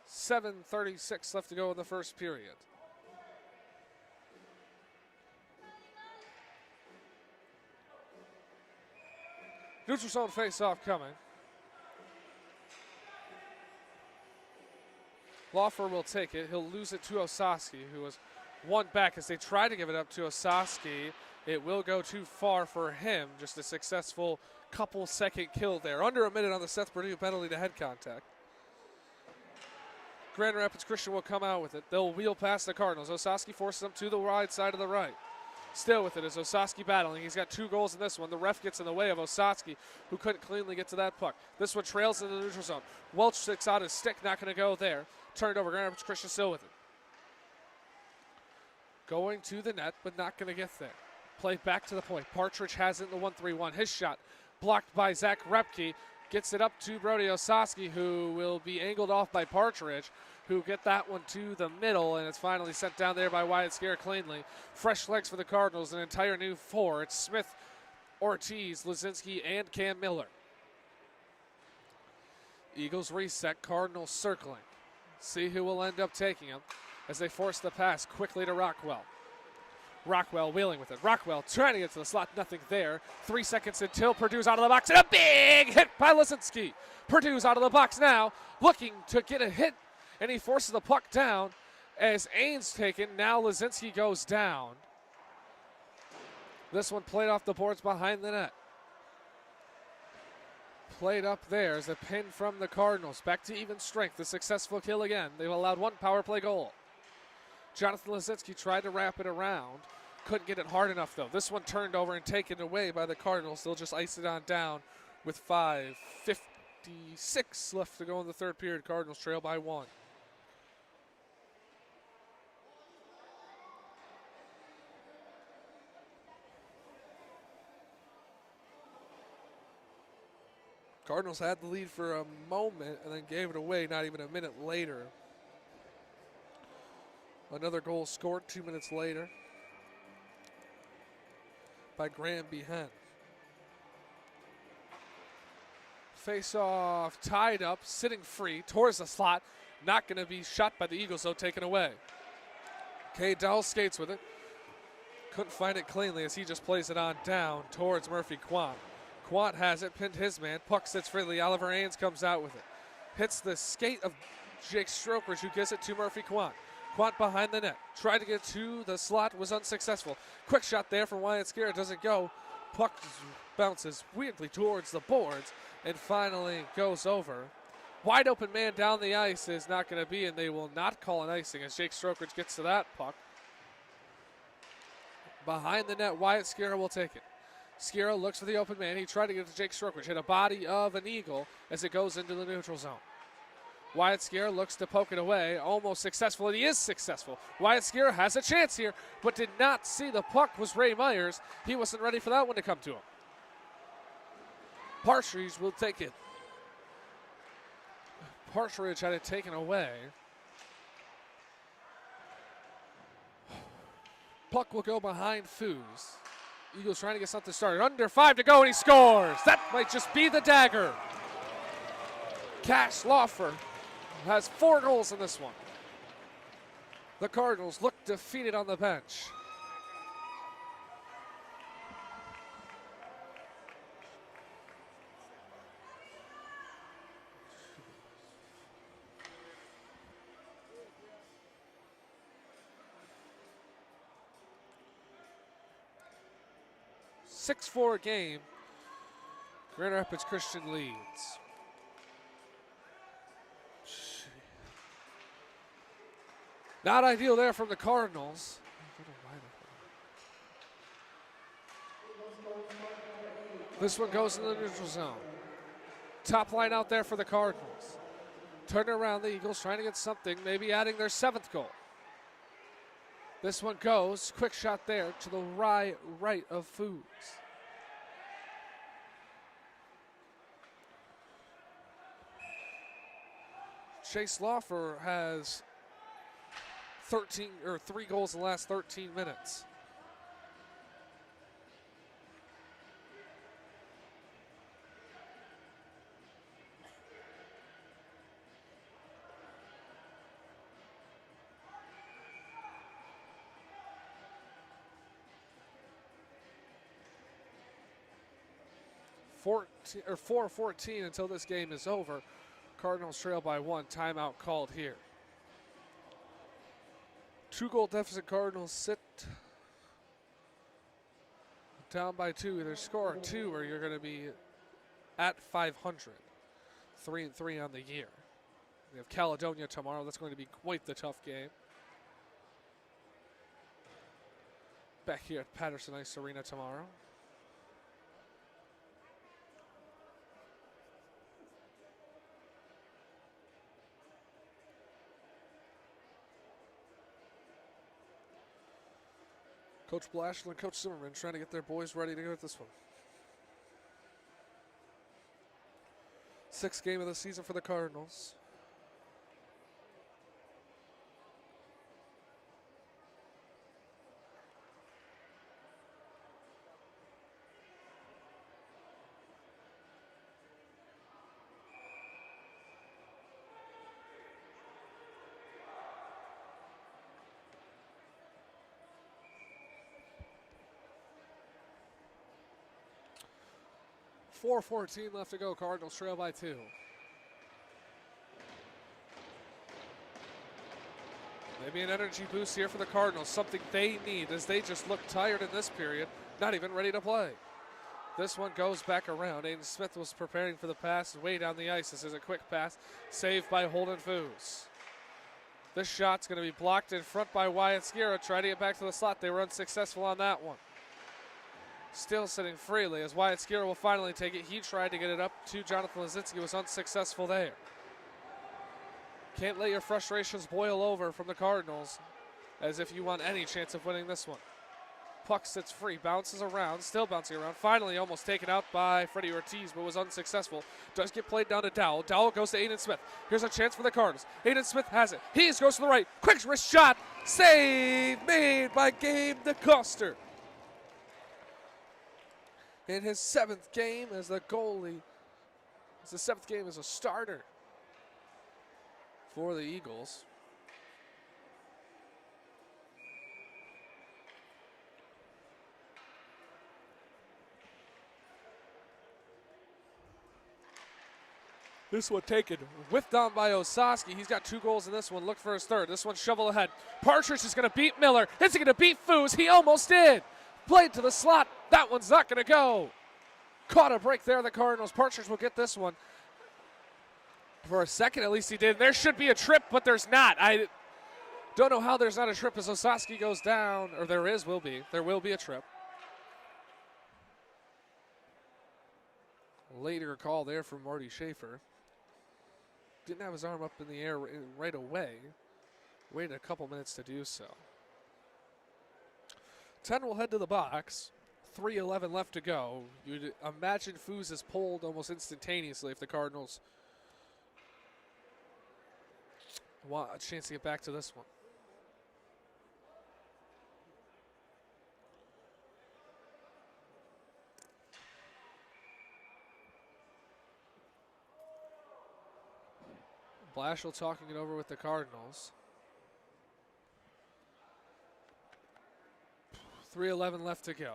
S1: 7:36 left to go in the first period. Neutral zone face-off coming. Laufer will take it. He'll lose it to Osaski, who was one back as they try to give it up to Osaski. It will go too far for him. Just a successful couple-second kill there. Under a minute on the Seth Purdue penalty to head contact. Grand Rapids Christian will come out with it. They'll wheel past the Cardinals. Osaski forces them to the wide side of the right. Still with it is Osaski battling. He's got 2 goals in this one. The ref gets in the way of Osaski, who couldn't cleanly get to that puck. This one trails in the neutral zone. Welch sticks out his stick, not going to go there. Turned over. Grand Rapids Christian still with it. Going to the net, but not going to get there. Play back to the point. Partridge has it in the 1-3-1. His shot blocked by Zach Repke. Gets it up to Brody Osaski, who will be angled off by Partridge, who get that one to the middle, and it's finally sent down there by Wyatt Scare cleanly. Fresh legs for the Cardinals, an entire new 4. It's Smith, Ortiz, Lazinski, and Cam Miller. Eagles reset, Cardinals circling. See who will end up taking him as they force the pass quickly to Rockwell. Rockwell wheeling with it. Rockwell trying to get to the slot. Nothing there. 3 seconds until Purdue's out of the box. And a big hit by Lazinski. Purdue's out of the box now, looking to get a hit. And he forces the puck down as Ains taken. Now Lazinski goes down. This one played off the boards behind the net. Played up there as a pin from the Cardinals. Back to even strength. A successful kill again. They've allowed 1 power play goal. Jonathan Lazinski tried to wrap it around. Couldn't get it hard enough, though. This one turned over and taken away by the Cardinals. They'll just ice it on down with 5:56 left to go in the third period. Cardinals trail by 1. Cardinals had the lead for a moment and then gave it away not even a minute later. Another goal scored 2 minutes later by Graham Behen. Face-off tied up, sitting free, towards the slot. Not going to be shot by the Eagles, though, taken away. Kay Dowell skates with it. Couldn't find it cleanly as he just plays it on down towards Murphy Quant. Quant has it, pinned his man. Puck sits freely. Oliver Ains comes out with it. Hits the skate of Jake Strokridge, who gives it to Murphy Quant. Quant behind the net. Tried to get to the slot, was unsuccessful. Quick shot there from Wyatt Scare. Doesn't go. Puck bounces weirdly towards the boards and finally goes over. Wide open man down the ice is not going to be, and they will not call an icing as Jake Strokridge gets to that puck. Behind the net, Wyatt Scare will take it. Scare looks for the open man. He tried to get to Jake Strokridge. Hit a body of an Eagle as it goes into the neutral zone. Wyatt Scare looks to poke it away, almost successful, and he is successful. Wyatt Scare has a chance here, but did not see the puck was Ray Myers. He wasn't ready for that one to come to him. Partridge will take it. Partridge had it taken away. Puck will go behind Foos. Eagles trying to get something started. Under 5 to go, and he scores. That might just be the dagger. Cash Laufer has 4 goals in this one. The Cardinals look defeated on the bench. A 6-4 game. Grand Rapids Christian leads. Not ideal there from the Cardinals. This one goes in the neutral zone. Top line out there for the Cardinals. Turn around, the Eagles trying to get something, maybe adding their 7th goal. This one goes, quick shot there to the right of Foos. Chase Laufer has 3 goals in the last 13 minutes. Or 4:14 until this game is over. Cardinals trail by 1. Timeout called here. 2-goal deficit Cardinals sit down by 2. Either score 2 or you're going to be at 500. 3-3 on the year. We have Caledonia tomorrow. That's going to be quite the tough game. Back here at Patterson Ice Arena tomorrow. Coach Blashill and Coach Zimmerman trying to get their boys ready to go with this one. 6th game of the season for the Cardinals. .4:14 left to go. Cardinals trail by 2. Maybe an energy boost here for the Cardinals, something they need as they just look tired in this period, not even ready to play. This one goes back around. Aiden Smith was preparing for the pass way down the ice. This is a quick pass, saved by Holden Foos. This shot's going to be blocked in front by Wyatt Skira. Try to get back to the slot. They were unsuccessful on that one. Still sitting freely as Wyatt Skira will finally take it. He tried to get it up to Jonathan Lazinski, was unsuccessful there. Can't let your frustrations boil over from the Cardinals as if you want any chance of winning this one. Puck sits free, bounces around, still bouncing around. Finally almost taken out by Freddie Ortiz, but was unsuccessful. Does get played down to Dowell. Dowell goes to Aiden Smith. Here's a chance for the Cardinals. Aiden Smith has it. He goes to the right. Quick wrist shot. Save made by Gabe DeCoster. In his 7th game as the goalie. It's the 7th game as a starter for the Eagles. This one taken, whipped down by Osaski. He's got 2 goals in this one. Look for his 3rd. This one shovel ahead. Partridge is going to beat Miller. Is he going to beat Foos? He almost did. Played to the slot. That one's not going to go. Caught a break there, the Cardinals. Partridge will get this one. For a second, at least he did. There should be a trip, but there's not. I don't know how there's not a trip as Osaski goes down. Or there will be. There will be a trip. Later call there from Marty Schaefer. Didn't have his arm up in the air right away. Waited a couple minutes to do so. 10 will head to the box. 3:11 left to go. You'd imagine Foos is pulled almost instantaneously if the Cardinals want a chance to get back to this one. Blashill talking it over with the Cardinals. 3:11 left to go.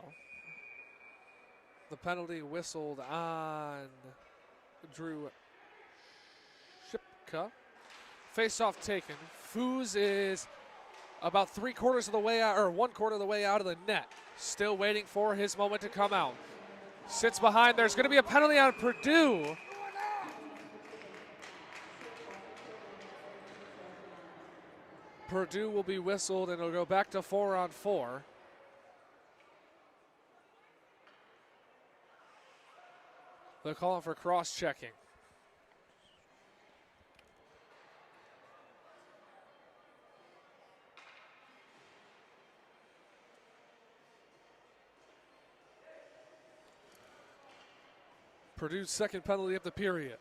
S1: The penalty whistled on Drew Shipka. Face-off taken. Foos is about 3/4 of the way out, or 1/4 of the way out of the net. Still waiting for his moment to come out. Sits behind. There's going to be a penalty on Purdue. Purdue will be whistled, and it'll go back to 4-on-4. They're calling for cross-checking. Purdue's 2nd penalty of the period.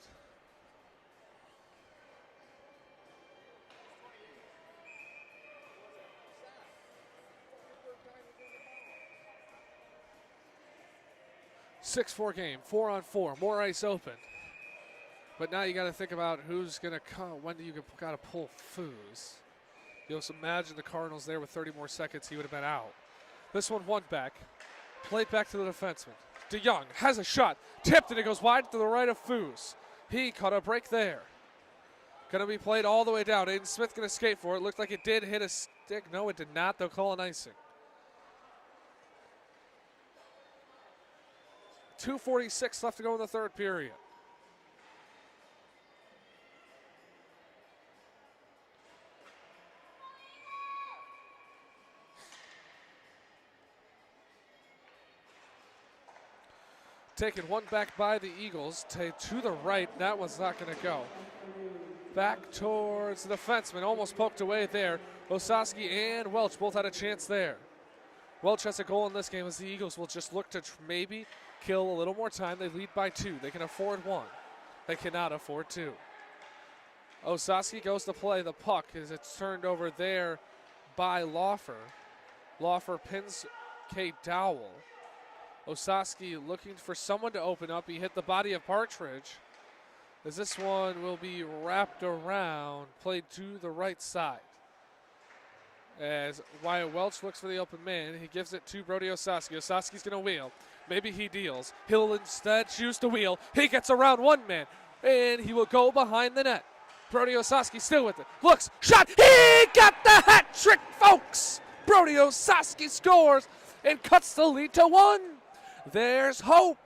S1: Six-four game, 4-on-4, more ice open. But now you got to think about who's going to come. When do you got to pull Foos? You'll just imagine the Cardinals there with 30 more seconds, he would have been out. This one back, played back to the defenseman. DeYoung has a shot, tipped, and it goes wide to the right of Foos. He caught a break there. Going to be played all the way down. Aiden Smith going to skate for it. Looked like it did hit a stick. No, it did not. They'll call an icing. 2:46 left to go in the third period. Taken one back by the Eagles to the right. That one's not going to go. Back towards the defenseman. Almost poked away there. Osowski and Welch both had a chance there. Welch has a goal in this game as the Eagles will just look to maybe kill a little more time. They lead by 2. They can afford 1. They cannot afford 2. Osowski goes to play the puck as it's turned over there by Laufer. Laufer pins Kate Dowell. Osowski looking for someone to open up. He hit the body of Partridge. As this one will be wrapped around, played to the right side. As Wyatt Welch looks for the open man, he gives it to Brody Osowski. Osowski's going to wheel. Maybe he deals. He'll instead choose to wheel. He gets around one man, and he will go behind the net. Brody Osowski still with it. Looks, shot. He got the hat trick, folks. Brody Osowski scores and cuts the lead to 1. There's hope.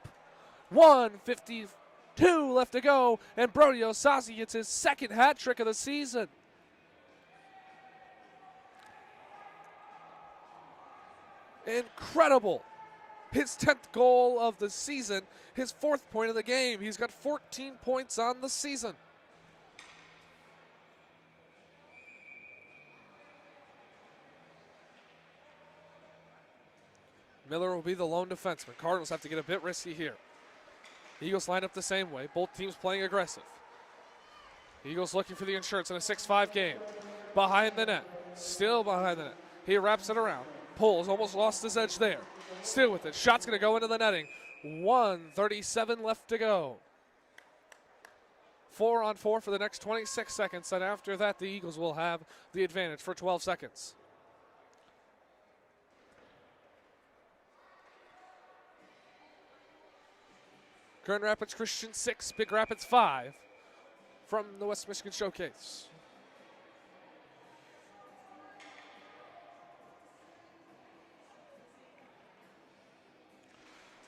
S1: 1:52 left to go, and Brody Osowski gets his second hat trick of the season. Incredible. His 10th goal of the season, his 4th point of the game. He's got 14 points on the season. Miller will be the lone defenseman. Cardinals have to get a bit risky here. Eagles line up the same way. Both teams playing aggressive. Eagles looking for the insurance in a 6-5 game. Behind the net. Still behind the net. He wraps it around. Pulls, almost lost his edge there. Still with it. Shot's going to go into the netting. 1:37 left to go. 4-on-4 for the next 26 seconds, and after that, the Eagles will have the advantage for 12 seconds. Grand Rapids Christian 6, Big Rapids 5 from the West Michigan Showcase.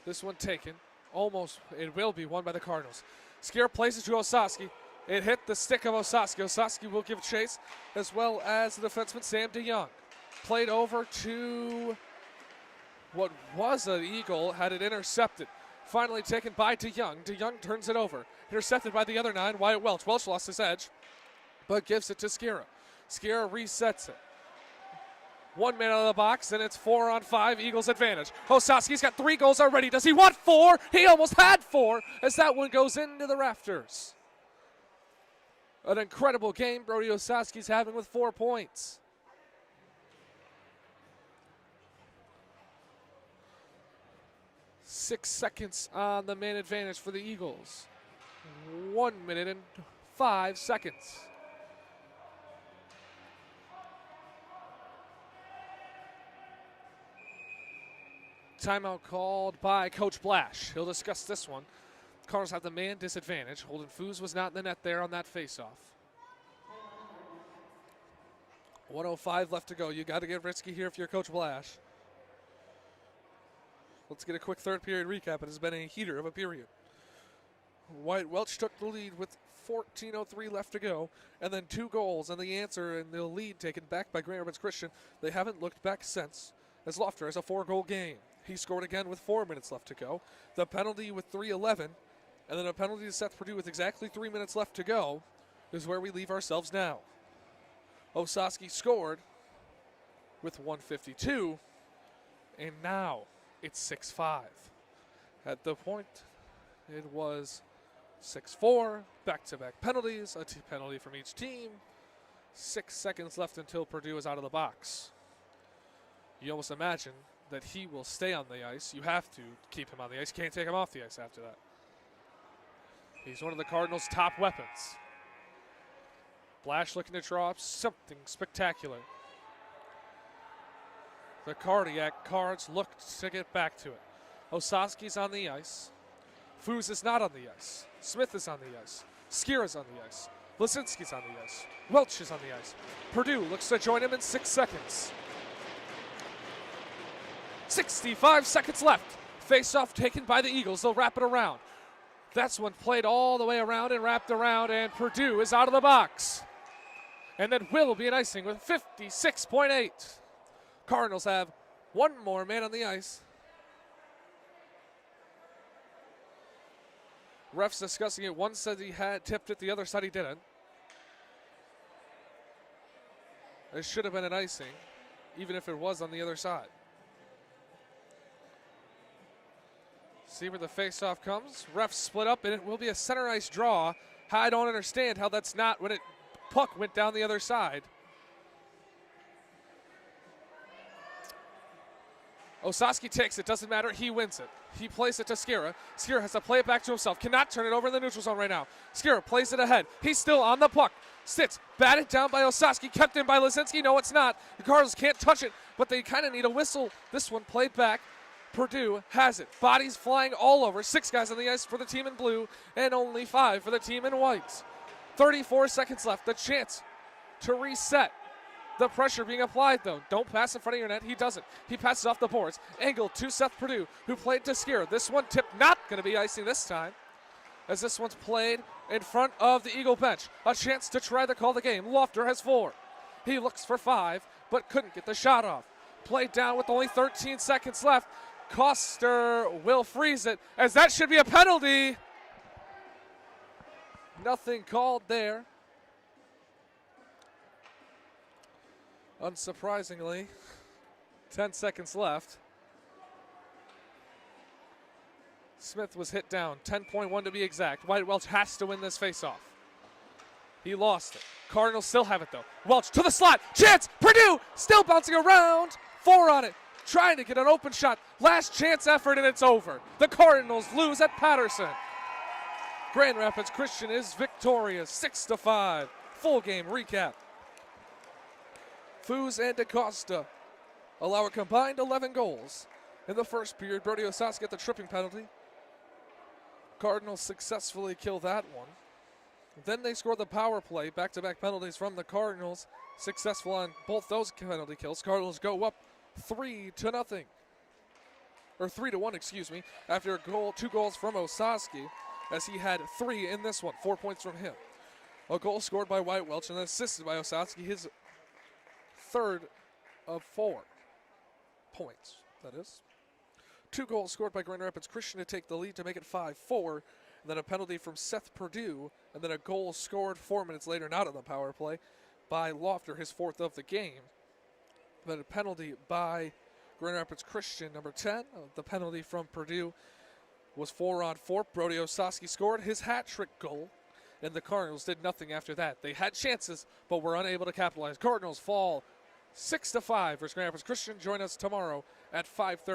S1: This one taken. Almost, it will be won by the Cardinals. Skier plays it to Osowski. It hit the stick of Osowski. Osowski will give chase, as well as the defenseman Sam DeYoung. Played over to what was an Eagle, had it intercepted. Finally taken by DeYoung. DeYoung turns it over. Intercepted by the other 9, Wyatt Welch. Welch lost his edge, but gives it to Skiera. Skiera resets it. 1 man out of the box, and it's 4-on-5, Eagles advantage. Osowski's got 3 goals already. Does he want 4? He almost had 4 as that one goes into the rafters. An incredible game Brody Osowski's having with 4 points. Six seconds on the man advantage for the Eagles. 1 minute and 5 seconds. Timeout called by Coach Blash. He'll discuss this one. Cardinals have the man disadvantage. Holden Foos was not in the net there on that faceoff. 1:05 left to go. You got to get risky here if you're Coach Blash. Let's get a quick third period recap. It has been a heater of a period. Wyatt Welch took the lead with 14:03 left to go, and then 2 goals, and the answer and the lead taken back by Grand Rapids Christian. They haven't looked back since, as Lofter has a 4-goal game. He scored again with 4 minutes left to go. The penalty with 3:11, and then a penalty to Seth Purdue with exactly 3 minutes left to go is where we leave ourselves now. Osowski scored with 1:52, and now it's 6-5. At the point, it was 6-4, back-to-back penalties, a penalty from each team. 6 seconds left until Purdue is out of the box. You almost imagine that he will stay on the ice. You have to keep him on the ice. You can't take him off the ice after that. He's one of the Cardinals' top weapons. Blash looking to draw up something spectacular. The Cardiac Cards look to get back to it. Osowski's on the ice. Foos is not on the ice. Smith is on the ice. Skiera's on the ice. Lisinski's on the ice. Welch is on the ice. Purdue looks to join him in 6 seconds. 65 seconds left. Face-off taken by the Eagles. They'll wrap it around. That's one played all the way around and wrapped around, and Purdue is out of the box. And then will be an icing with 56.8. Cardinals have one more man on the ice. Refs discussing it. One said he had tipped it, the other said he didn't. It should have been an icing, even if it was on the other side. See where the face-off comes. Refs split up, and it will be a center ice draw. I don't understand how that's not when puck went down the other side. Osaski takes it, doesn't matter, he wins it. He plays it to Skira. Skira has to play it back to himself. Cannot turn it over in the neutral zone right now. Skira plays it ahead. He's still on the puck. Sits, batted down by Osaski, kept in by Lisinski. No, it's not. The Cardinals can't touch it, but they kind of need a whistle. This one played back. Purdue has it. Bodies flying all over. 6 guys on the ice for the team in blue and only 5 for the team in white. 34 seconds left. The chance to reset. The pressure being applied, though. Don't pass in front of your net. He doesn't. He passes off the boards. Angle to Seth Purdue, who played to Skira. This one tipped, not going to be icing this time, as this one's played in front of the Eagle bench. A chance to try to call the game. Lofter has 4. He looks for 5, but couldn't get the shot off. Played down with only 13 seconds left. Koster will freeze it, as that should be a penalty. Nothing called there. Unsurprisingly, 10 seconds left. Smith was hit down, 10.1 to be exact. White Welch has to win this faceoff. He lost it. Cardinals still have it, though. Welch to the slot. Chance. Purdue still bouncing around. 4 on it. Trying to get an open shot. Last chance effort, and it's over. The Cardinals lose at Patterson. Grand Rapids Christian is victorious, 6-5. Full game recap. Foos and DaCosta allow a combined 11 goals. In the first period, Brody Osas get the tripping penalty. Cardinals successfully kill that one. Then they score the power play. Back-to-back penalties from the Cardinals. Successful on both those penalty kills. Cardinals go up 3-0. Or 3-1, excuse me, after 2 goals from Osaski, as he had 3 in this one. 4 points from him. A goal scored by White Welch and then assisted by Osaski, his 3rd of 4 points, that is. 2 goals scored by Grand Rapids Christian to take the lead to make it 5-4. And then a penalty from Seth Purdue, and then a goal scored 4 minutes later, not on the power play, by Lofter, his 4th of the game. Then a penalty by Grand Rapids Christian, number 10. The penalty from Purdue was 4-on-4. Brody Osaski scored his hat-trick goal, and the Cardinals did nothing after that. They had chances, but were unable to capitalize. Cardinals fall 6-5 versus Grand Rapids Christian. Join us tomorrow at 5:30.